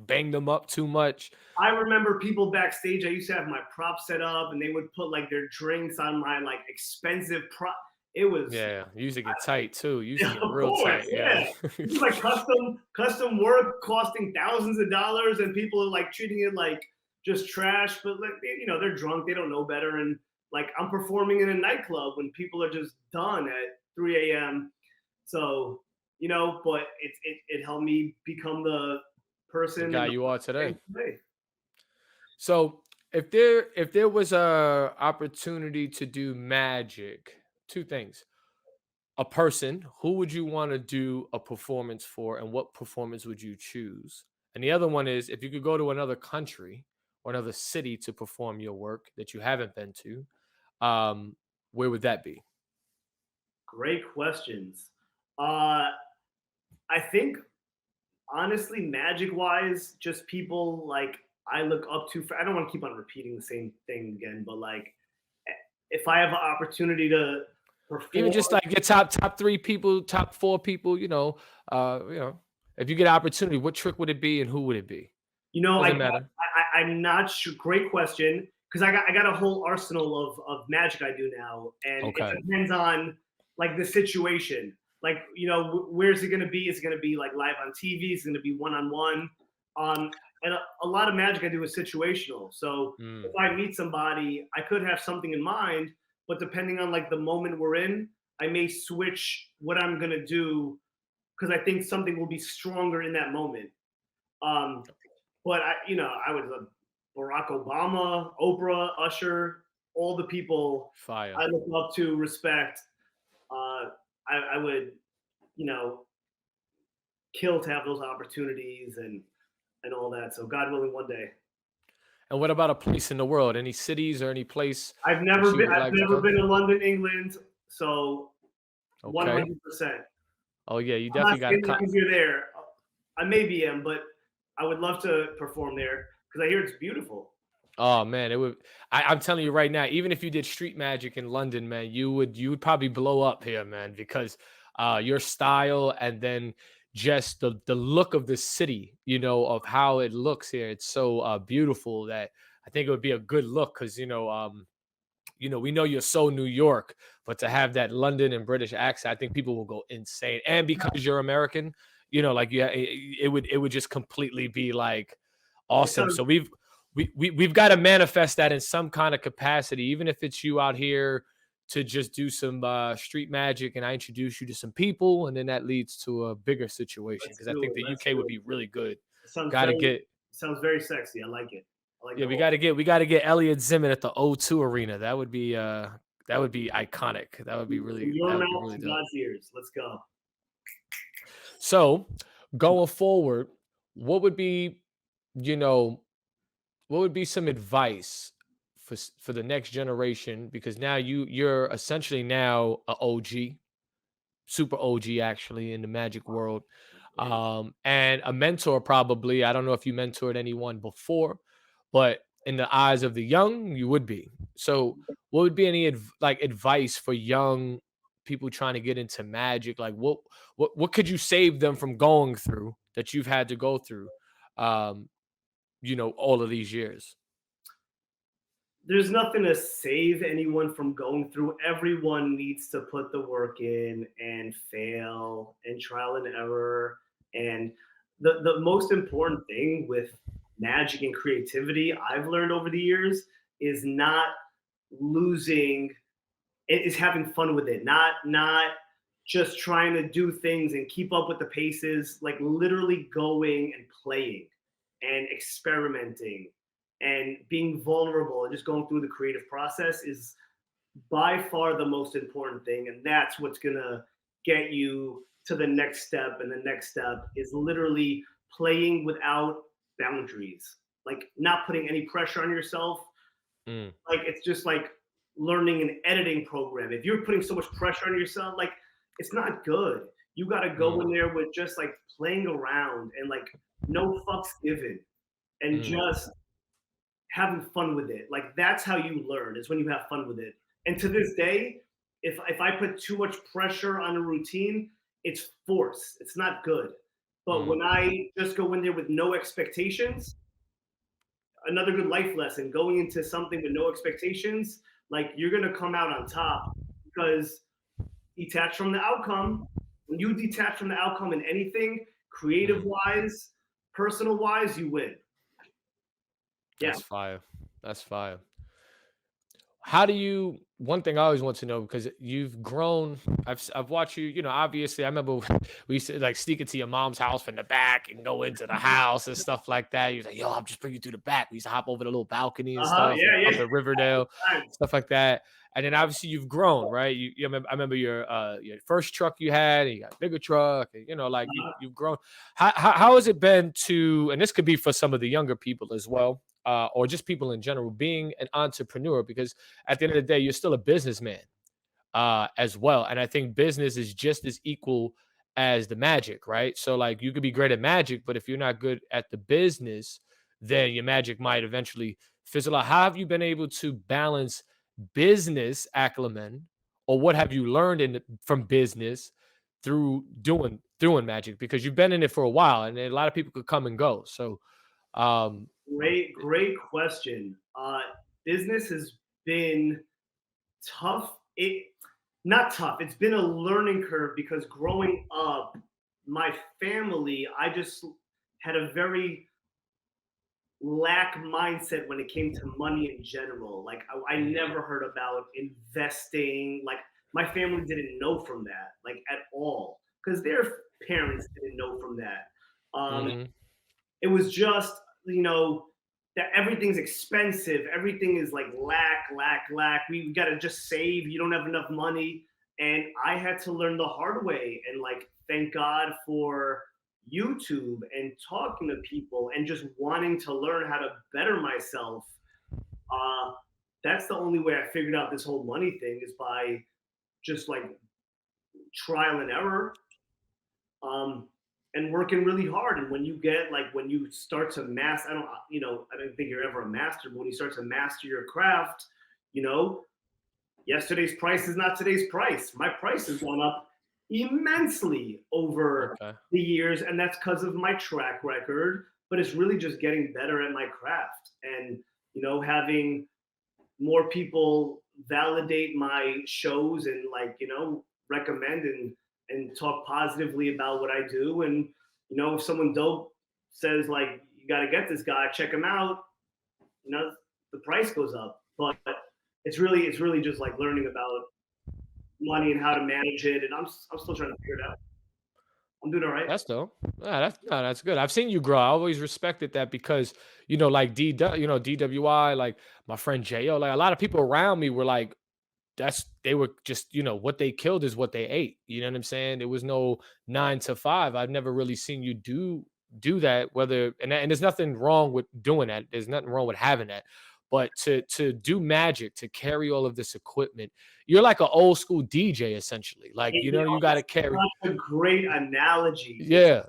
bang them up too much. I remember people backstage. I used to have my props set up, and they would put like their drinks on my like expensive prop. It was you used to get tight too. You used to get real tight. Yeah, it was like custom work costing thousands of dollars, and people are like treating it like just trash. But like, they're drunk, they don't know better, and like, I'm performing in a nightclub when people are just done at 3 a.m. So. But it helped me become the person the guy you are today. So if there was a opportunity to do magic, two things. A person, who would you want to do a performance for, and what performance would you choose? And the other one is, if you could go to another country or another city to perform your work that you haven't been to, where would that be? Great questions. I think, honestly, magic-wise, just people like I look up to. I don't want to keep on repeating the same thing again, but like, if I have an opportunity to perform, even just like your top 3 people, top 4 people, if you get an opportunity, what trick would it be and who would it be? Doesn't matter. I'm not sure. Great question, because I got a whole arsenal of magic I do now, and it depends on like the situation. Like, where's it going to be? Is it going to be like live on TV? Is it going to be one-on-one? And a lot of magic I do is situational. So if I meet somebody, I could have something in mind, but depending on like the moment we're in, I may switch what I'm going to do, because I think something will be stronger in that moment. But I would love Barack Obama, Oprah, Usher, all the people Fire. I look up to, respect. I would, kill to have those opportunities and all that. So God willing, one day. And what about a place in the world? Any cities or any place? I've never been to London, England. So 100%. Oh yeah, you definitely got to come. You're there. I maybe am, but I would love to perform there because I hear it's beautiful. Oh man, it would. I'm telling you right now, even if you did street magic in London, man, you would probably blow up here, man, because your style, and then just the look of the city, of how it looks here. It's so beautiful that I think it would be a good look, because we know you're so New York, but to have that London and British accent, I think people will go insane. And because you're American, it would just completely be like awesome. So we've got to manifest that in some kind of capacity, even if it's you out here to just do some street magic, and I introduce you to some people, and then that leads to a bigger situation, because I think the UK would be really good. Sounds very sexy. I like it. We got to get Elliot Zimet at the O2 Arena. That would be iconic. That would be really your mouth to God's ears. Let's go. So going forward, what would be what would be some advice for the next generation? Because now you're essentially now a OG, super OG actually in the magic world, and a mentor probably. I don't know if you mentored anyone before, but in the eyes of the young, you would be. So, what would be any like advice for young people trying to get into magic? Like, what could you save them from going through that you've had to go through? Um, all of these years. There's nothing to save anyone from going through. Everyone needs to put the work in and fail and trial and error. And the most important thing with magic and creativity I've learned over the years is not losing, it is having fun with it, not just trying to do things and keep up with the paces, like literally going and playing and experimenting and being vulnerable and just going through the creative process is by far the most important thing. And that's what's going to get you to the next step. And the next step is literally playing without boundaries, like not putting any pressure on yourself. Mm, Like it's just like learning an editing program. If you're putting so much pressure on yourself, like it's not good. You got to go mm, in there with just like playing around and like no fucks given and mm. just having fun with it. Like that's how you learn, is when you have fun with it. And to this day, if I put too much pressure on a routine, it's force. It's not good. But Mm. when I just go in there with no expectations, another good life lesson, going into something with no expectations, like you're gonna come out on top because detach from the outcome. When you detach from the outcome in anything, creative Mm. wise, personal wise, you win. Yeah. That's fire. That's fire. How do you one thing I always want to know because you've grown, I've watched you, obviously I remember we used to like sneak into your mom's house from the back and go into the house and stuff like that. You're like, yo, I'll just bring you through the back. We used to hop over the little balcony and Uh-huh. stuff and Yeah, up yeah. at Riverdale, Right. stuff like that. And then obviously you've grown, right? I remember your first truck you had, and you got a bigger truck, and like you've grown. How has it been to, and this could be for some of the younger people as well, or just people in general, being an entrepreneur? Because at the end of the day, you're still a businessman as well. And I think business is just as equal as the magic, right? So, like, you could be great at magic, but if you're not good at the business, then your magic might eventually fizzle out. How have you been able to balance business acumen, or what have you learned from business through doing magic? Because you've been in it for a while, and a lot of people could come and go. So, um, Great question. Business has been tough. It not tough. It's been a learning curve because growing up, my family, I just had a very lack mindset when it came to money in general. Like I mm, never heard about investing. Like my family didn't know from that, like at all, because their parents didn't know from that. mhm, It was just, you know, that everything's expensive. Everything is like lack. We got to just save. You don't have enough money. And I had to learn the hard way. And like, thank God for YouTube and talking to people and just wanting to learn how to better myself. Uh, that's the only way I figured out this whole money thing, is by just like trial and error. Um, and working really hard. And when you get like, when you start to master, I don't think you're ever a master, but when you start to master your craft, you know, yesterday's price is not today's price. My price has gone up immensely over okay. the years, and that's because of my track record. But it's really just getting better at my craft, and having more people validate my shows and like recommend and talk positively about what I do. And if someone dope says like, you got to get this guy, check him out, the price goes up. But it's really just like learning about money and how to manage it. And I'm still trying to figure it out. I'm doing all right. That's dope. Yeah, that's no, that's good. I've seen you grow. I always respected that because like DWI, like my friend Jo, like a lot of people around me were like, they were just, what they killed is what they ate. You know what I'm saying? There was no 9 to 5. I've never really seen you do do that, whether and there's nothing wrong with doing that. There's nothing wrong with having that. But to do magic, to carry all of this equipment, you're like an old school DJ essentially. Like, you know, you got to carry. That's a great analogy. Yeah.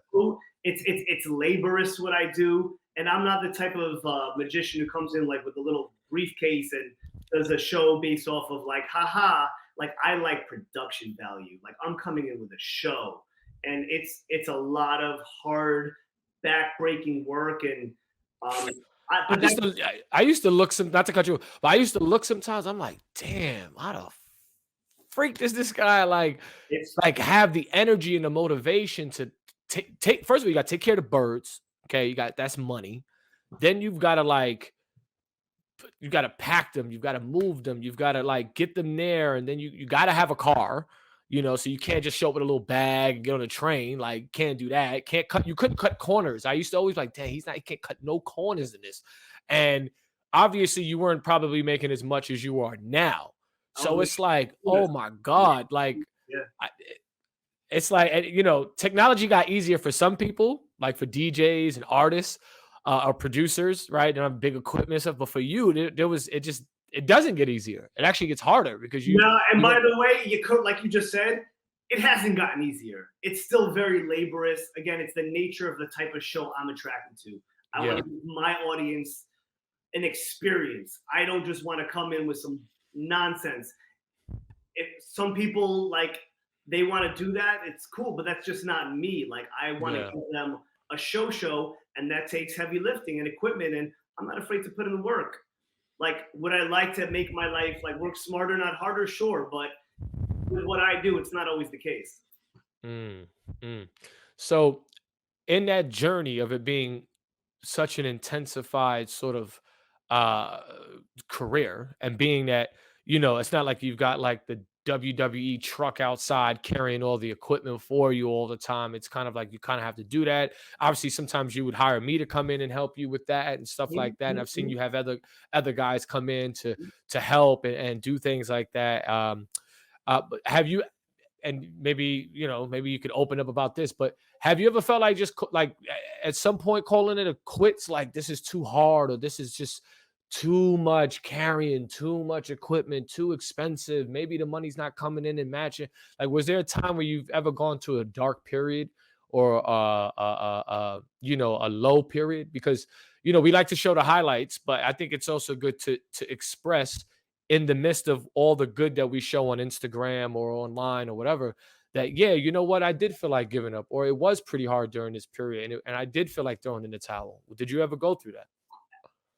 It's laborious what I do, and I'm not the type of magician who comes in like with a little briefcase and does a show based off of like, haha. Like, I like production value. Like, I'm coming in with a show, and it's a lot of hard, back-breaking work. And I used to look not to cut you, but I used to look sometimes. I'm like, damn, how the freak does this guy like have the energy and the motivation to take? First of all, you got to take care of the birds. Okay, that's money. Then you've got to you got to pack them, you've got to move them, you've got to like get them there, and then you got to have a car, you know, so you can't just show up with a little bag and get on a train. Like, can't do that. You couldn't cut corners. I used to always like, dang, he can't cut no corners in this. And obviously you weren't probably making as much as you are now. So it's like, oh my God, like, it's like, you know, technology got easier for some people, like for DJs and artists, or producers, right? They don't have big equipment and stuff. But for you, it doesn't get easier. It actually gets harder because you. No, and by the way, like you just said, it hasn't gotten easier. It's still very laborious. Again, it's the nature of the type of show I'm attracted to. I want to give my audience an experience. I don't just want to come in with some nonsense. If some people like they want to do that, it's cool, but that's just not me. Like, I want to give them a show, and that takes heavy lifting and equipment, and I'm not afraid to put in the work. Like, would I like to make my life like work smarter, not harder? Sure, but with what I do, it's not always the case. So in that journey of it being such an intensified sort of career, and being that, you know, it's not like you've got like the WWE truck outside carrying all the equipment for you all the time. It's kind of like you kind of have to do that. Obviously, sometimes you would hire me to come in and help you with that and stuff like that. And I've seen you have other guys come in to help and do things like that. But have you, and maybe, you know, maybe you could open up about this, but have you ever felt like just like at some point calling it a quits, like this is too hard, or this is just too much carrying, too much equipment, too expensive, maybe the money's not coming in and matching? Like, was there a time where you've ever gone to a dark period, or you know, a low period? Because, you know, we like to show the highlights, but I think it's also good to express in the midst of all the good that we show on Instagram or online or whatever, that, yeah, you know what, I did feel like giving up, or it was pretty hard during this period, and I did feel like throwing in the towel. Did you ever go through that?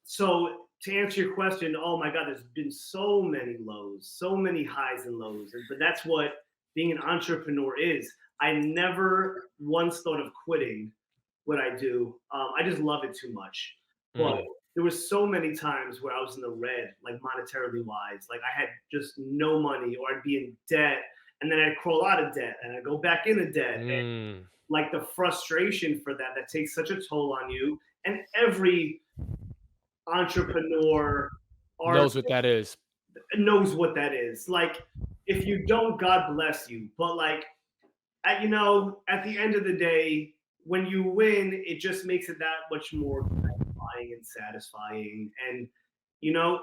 So to answer your question, oh my God, there's been so many lows, so many highs and lows. But that's what being an entrepreneur is. I never once thought of quitting what I do. I just love it too much. But there was so many times where I was in the red, like monetarily wise. Like, I had just no money, or I'd be in debt, and then I'd crawl out of debt, and I'd go back into debt. And like the frustration for that takes such a toll on you. And every entrepreneur knows what that is. Like, if you don't, God bless you. But like, you know, at the end of the day, when you win, it just makes it that much more gratifying and satisfying. And, you know,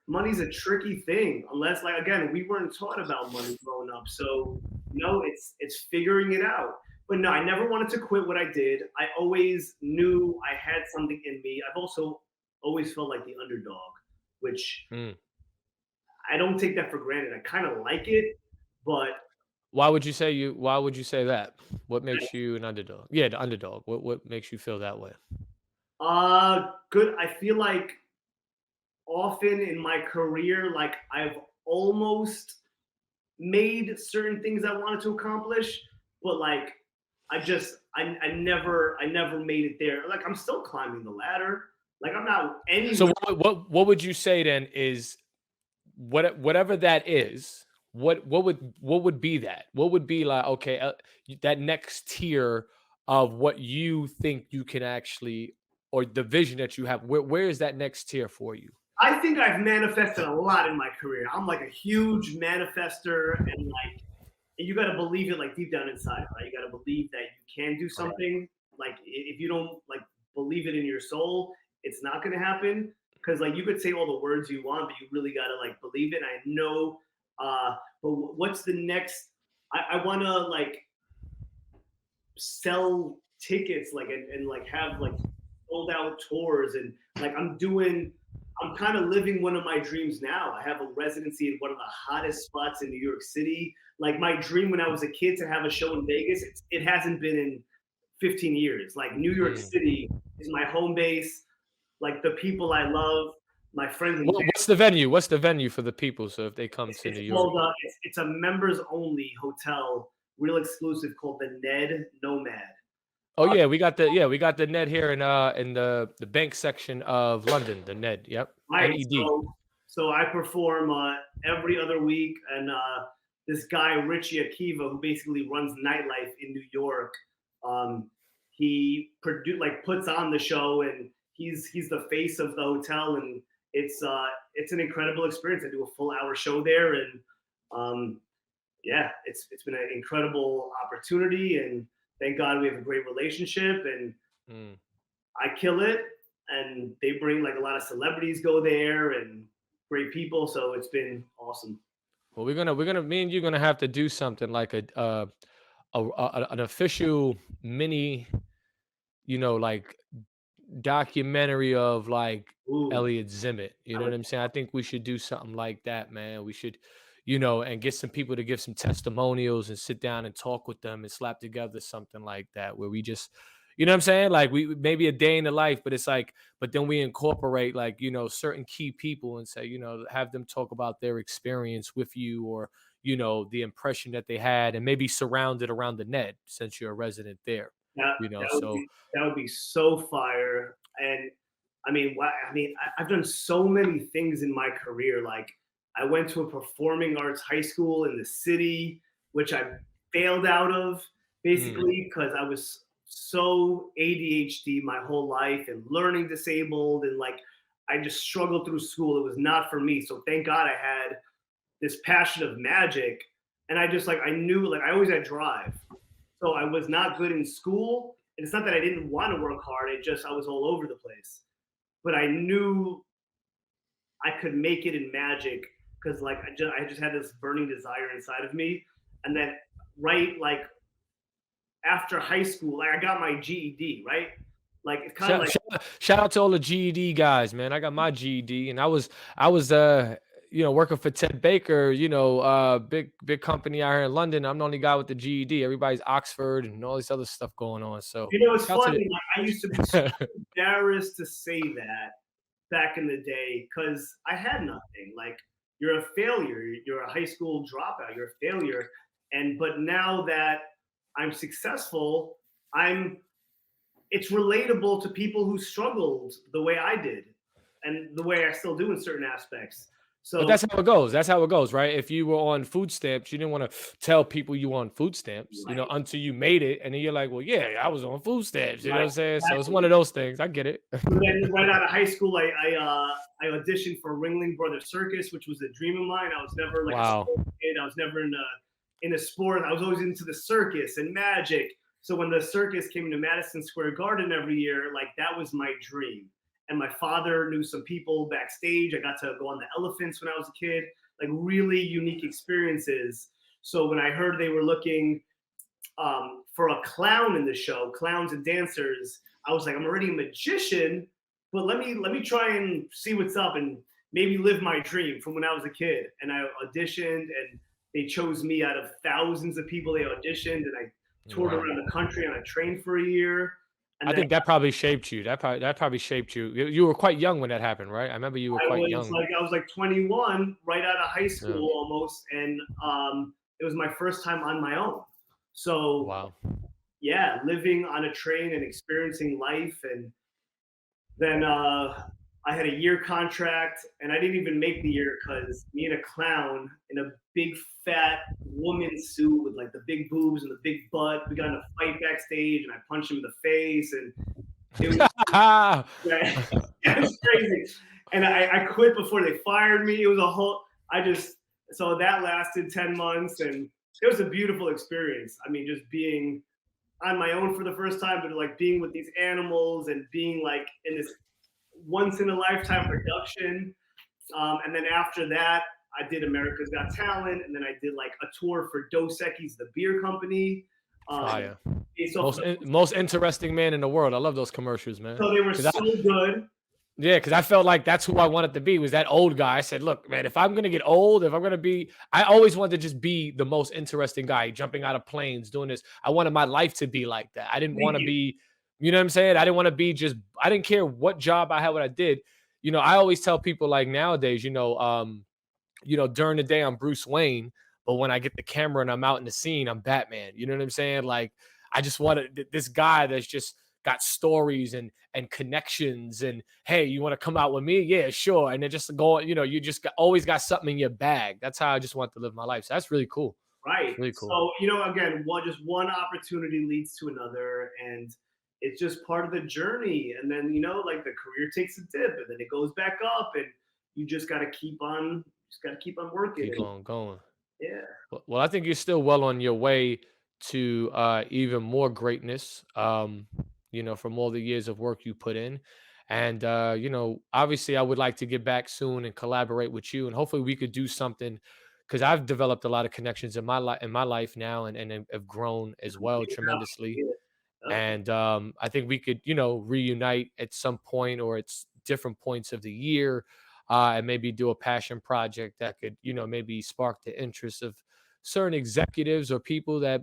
money's a tricky thing, unless, like, again, we weren't taught about money growing up. So, you know, it's figuring it out. But no, I never wanted to quit what I did. I always knew I had something in me. I've also always felt like the underdog, which I don't take that for granted. I kind of like it, but why would you say that? What makes you an underdog? Yeah, the underdog. What makes you feel that way? Good. I feel like often in my career, like, I've almost made certain things I wanted to accomplish, but like, I never made it there. Like, I'm still climbing the ladder. Like, I'm not any. So what would you say then is whatever that is? What would be that? What would be like, okay, that next tier of what you think you can actually, or the vision that you have? Where is that next tier for you? I think I've manifested a lot in my career. I'm like a huge manifester, and like, and you got to believe it, like, deep down inside, right? You got to believe that you can do something. like if you don't like believe it in your soul, it's not going to happen. Because like you could say all the words you want, but you really got to like believe it. And I know, but what's the next? I want to like sell tickets like and like have like sold out tours, and like I'm kind of living one of my dreams now. I have a residency in one of the hottest spots in New York City. Like my dream when I was a kid to have a show in Vegas, it hasn't been in 15 years. Like New York City is my home base. Like the people I love, my friends. What's the venue? What's the venue for the people? So if they come to New York, it's a members only hotel, real exclusive, called the Ned Nomad. Oh yeah, we got the Ned here in the bank section of London. The Ned, yep. Right. NED. So I perform every other week, and this guy Richie Akiva, who basically runs nightlife in New York, he puts on the show, and he's the face of the hotel, and it's an incredible experience. I do a full hour show there, and yeah, it's been an incredible opportunity, and thank God we have a great relationship, and I kill it, and they bring like a lot of celebrities go there and great people, so it's been awesome. Well, we're gonna me and you gonna have to do something like an official mini, like documentary of like Elliot Zimet. You know what I'm saying? I think we should do something like that, man. We should, and get some people to give some testimonials and sit down and talk with them and slap together something like that where we just, you know what I'm saying? Like we maybe a day in the life, but it's like, but then we incorporate like, certain key people and say, have them talk about their experience with you, or, the impression that they had, and maybe surrounded around the Ned since you're a resident there. That would be so fire. And I've done so many things in my career. Like I went to a performing arts high school in the city, which I failed out of basically because I was so ADHD my whole life and learning disabled, and like I just struggled through school. It was not for me. So thank God I had this passion of magic, and I knew like I always had drive. So I was not good in school. And it's not that I didn't want to work hard. I was all over the place. But I knew I could make it in magic because like I just had this burning desire inside of me. And then like after high school, like I got my GED, right? Like it's kind of like shout out to all the GED guys, man. I got my GED, and I was working for Ted Baker, big company out here in London. I'm the only guy with the GED. Everybody's Oxford and all this other stuff going on. So it's funny. Like, I used to be so embarrassed to say that back in the day because I had nothing. Like you're a failure. You're a high school dropout. You're a failure. But now that I'm successful, it's relatable to people who struggled the way I did, and the way I still do in certain aspects. So but that's how it goes. That's how it goes, right? If you were on food stamps, you didn't want to tell people you were on food stamps, until you made it. And then you're like, well, yeah, I was on food stamps. You know what I'm saying? So it's one of those things. I get it. Then right out of high school, I auditioned for Ringling Brothers Circus, which was a dream of mine. I was never like a sports kid. I was never in a sport. I was always into the circus and magic. So when the circus came to Madison Square Garden every year, like that was my dream. And my father knew some people backstage. I got to go on the elephants when I was a kid, like really unique experiences. So when I heard they were looking for a clown in the show, clowns and dancers, I was like, I'm already a magician, but let me try and see what's up and maybe live my dream from when I was a kid. And I auditioned, and they chose me out of thousands of people they auditioned, and I toured around the country, and I trained for a year. I think that probably shaped you. That probably shaped you. You were quite young when that happened, right? I remember you were quite young. I was like 21, right out of high school almost, and it was my first time on my own. So yeah, living on a train and experiencing life, and then I had a year contract, and I didn't even make the year because me and a clown in a big fat woman suit with like the big boobs and the big butt, we got in a fight backstage, and I punched him in the face, and it was, it was crazy. And I quit before they fired me. It was a whole. So that lasted 10 months, and it was a beautiful experience. I mean, just being on my own for the first time, but like being with these animals and being like in this once in a lifetime production. And then after that, I did America's Got Talent, and then I did like a tour for Dos Equis, the beer company. Fire. So, Most interesting man in the world. I love those commercials, man. so they were so good. Yeah, because I felt like that's who I wanted to be, was that old guy. I said, look, man, if I'm going to get old, if I'm going to be, I always wanted to just be the most interesting guy, jumping out of planes, doing this. I wanted my life to be like that. I didn't Thank want to you. be, you know what I'm saying? I didn't want to be just, I didn't care what job I had, what I did. You know, I always tell people like nowadays, during the day I'm Bruce Wayne, but when I get the camera and I'm out in the scene, I'm Batman. You know what I'm saying? Like, I just wanted this guy that's just got stories and connections, and hey, you want to come out with me? Yeah, sure. And then just go, you just always got something in your bag. That's how I just want to live my life. So that's really cool. Right. It's really cool. So, again, one opportunity leads to another, and it's just part of the journey. And then, like the career takes a dip and then it goes back up, and you just got to keep on working. Keep on going. Yeah. Well, I think you're still well on your way to even more greatness, from all the years of work you put in. And, obviously I would like to get back soon and collaborate with you. And hopefully we could do something, because I've developed a lot of connections in my life now, and have grown as well tremendously. And I think we could, reunite at some point, or at different points of the year, and maybe do a passion project that could, maybe spark the interest of certain executives or people that,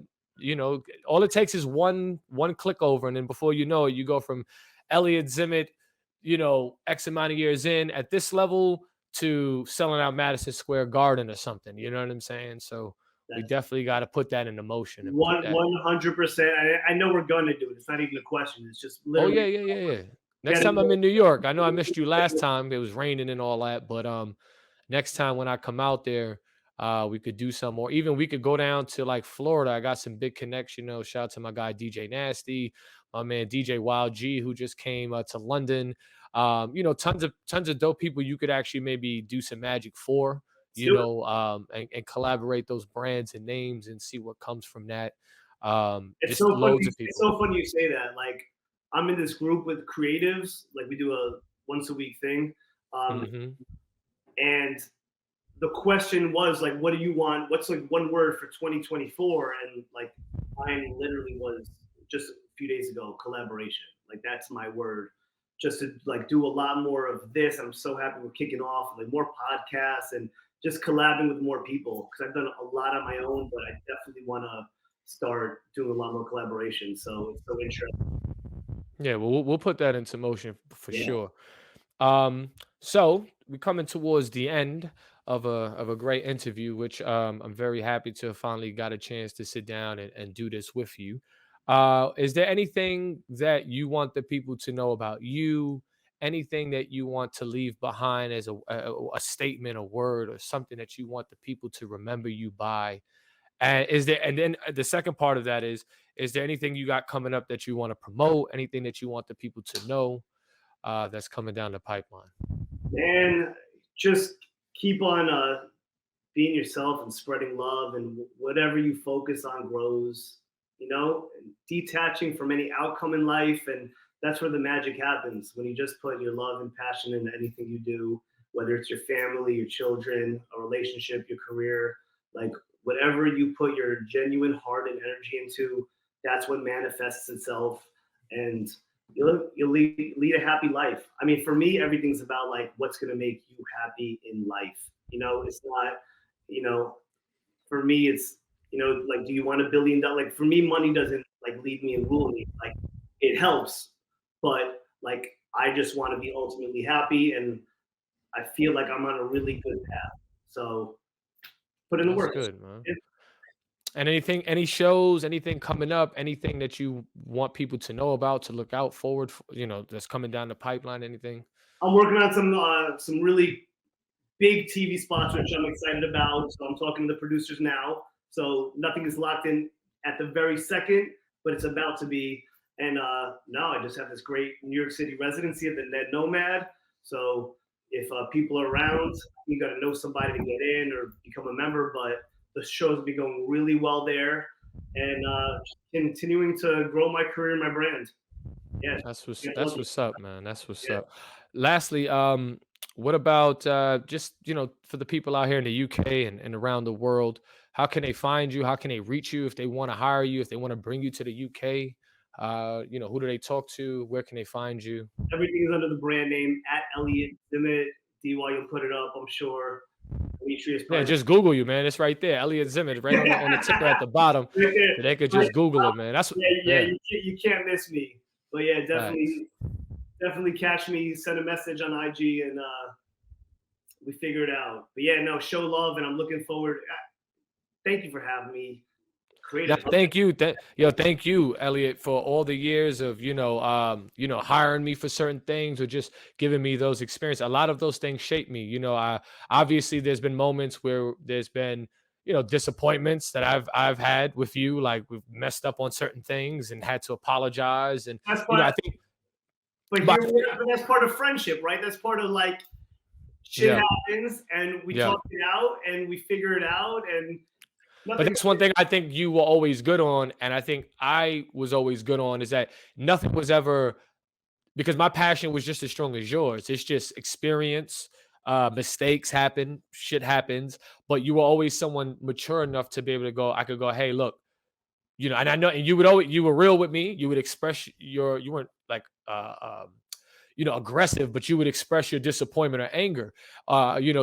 all it takes is one click over, and then before you know it, you go from Elliot Zimet, X amount of years in at this level, to selling out Madison Square Garden or something. You know what I'm saying? So we definitely got to put that into motion. 100%. I know we're going to do it. It's not even a question. It's just literally. Oh yeah. Next time I'm in New York, I know I missed you last time. It was raining and all that, but next time when I come out there, we could do some more. Even we could go down to like Florida. I got some big connection. Shout out to my guy DJ Nasty, my man DJ Wild G, who just came to London. Tons of dope people you could actually maybe do some magic for. And collaborate those brands and names and see what comes from that. It's so funny. It's so funny you say that. Like, I'm in this group with creatives. Like, we do a once a week thing, and the question was like, what do you want? What's like one word for 2024? And like, mine literally was just a few days ago, collaboration. Like, that's my word. Just to like do a lot more of this. I'm so happy we're kicking off, like more podcasts and just collabing with more people, because I've done a lot on my own, but I definitely want to start doing a lot more collaboration. So it's so interesting. Yeah, well, we'll put that into motion for sure. So we're coming towards the end of a great interview, which I'm very happy to have finally got a chance to sit down and do this with you. Is there anything that you want the people to know about you? Anything that you want to leave behind as a statement, a word, or something that you want the people to remember you by? And then the second part of that is there anything you got coming up that you want to promote? Anything that you want the people to know that's coming down the pipeline? And just keep on being yourself and spreading love, and whatever you focus on grows, detaching from any outcome in life. And that's where the magic happens, when you just put your love and passion into anything you do, whether it's your family, your children, a relationship, your career, like whatever you put your genuine heart and energy into, that's what manifests itself, and you'll lead a happy life. I mean, for me, everything's about like what's going to make you happy in life. It's not, for me, it's, like, do you want $1 billion? Like, for me, money doesn't like lead me and rule me. Like, it helps, but like, I just want to be ultimately happy, and I feel like I'm on a really good path. So put in the work. Good, man. Yeah. And any shows, anything coming up, anything that you want people to know about, to look out forward for, that's coming down the pipeline, anything? I'm working on some really big TV spots, which I'm excited about. So I'm talking to the producers now. So nothing is locked in at the very second, but it's about to be. And now I just have this great New York City residency at the Ned Nomad. So if people are around, you got to know somebody to get in or become a member. But the show's been going really well there. and continuing to grow my career and my brand. Yeah, That's love it. what's up, man. That's what's Yeah. up. Lastly, what about just for the people out here in the UK and around the world, how can they find you? How can they reach you if they want to hire you, if they want to bring you to the UK? Who do they talk to? Where can they find you? Everything is under the brand name at Elliot Zimet. DY, you'll put it up, I'm sure. Demetrius Yeah, probably just Google you, man. It's right there. Elliot Zimet, right on the ticker at the bottom. right there. So they could just Google it, man. That's what, Yeah, yeah. you can't miss me. But yeah, Nice. definitely catch me, send a message on IG, and we figure it out. But yeah, no, show love, and I'm looking forward. Thank you for having me. Yeah, Creative. thank you. Thank you, Elliot, for all the years of, hiring me for certain things or just giving me those experiences. A lot of those things shape me. Obviously there's been moments where there's been, disappointments that I've had with you. Like we've messed up on certain things and had to apologize. And, That's part. I think, But but that's part of friendship, right? That's part of like shit yeah, happens, and we yeah. talk it out, and we figure it out, and But nothing. that's one thing I think you were always good on. And I think I was always good on is that nothing was ever, because my passion was just as strong as yours. It's just experience. Mistakes happen, shit happens, but you were always someone mature enough to be able to go. I could go, hey, look, and I know, and you were real with me. You would express you weren't like, aggressive, but you would express your disappointment or anger,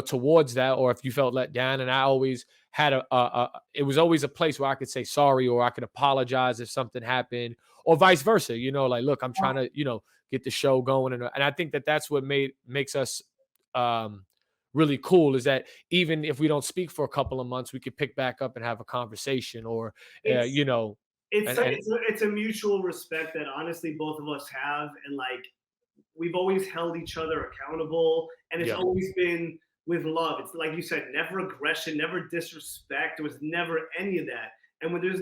towards that, or if you felt let down. And I always had it was always a place where I could say sorry or I could apologize if something happened, or vice versa. Like, look, I'm trying to, get the show going, and I think that that's what makes us really cool is that even if we don't speak for a couple of months, we could pick back up and have a conversation, or It's and it's a mutual respect that honestly both of us have, and like we've always held each other accountable, and it's Yeah. always been with love. It's like you said, never aggression, never disrespect. There was never any of that. And when there's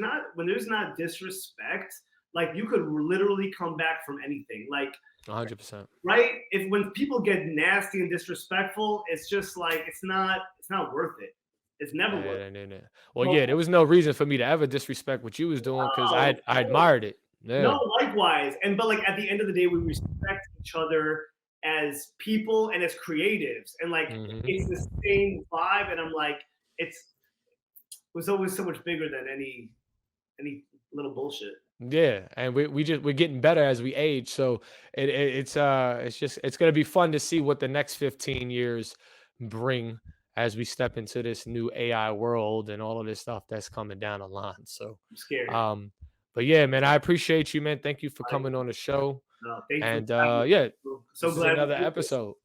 not disrespect, like you could literally come back from anything. Like 100%. right? If when people get nasty and disrespectful, it's just like it's not worth it. It's never worth it. Yeah. Well, yeah, there was no reason for me to ever disrespect what you was doing because I admired it. Yeah. No, likewise. But like at the end of the day, we respect each other as people and as creatives, and like it's the same vibe. And I'm like, it was always so much bigger than any little bullshit. Yeah, and we're getting better as we age. So it's gonna be fun to see what the next 15 years bring as we step into this new AI world and all of this stuff that's coming down the line. So I'm scared. but yeah, man, I appreciate you, man. Thank you for coming on the show. No, thank you. And Yeah, so this is glad another episode.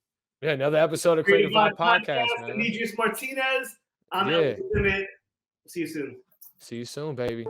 Yeah, another episode of Creative Vibe Podcast, man. Demetrius Martinez. I'm Yeah. Elliot Zimet. See you soon. See you soon, baby.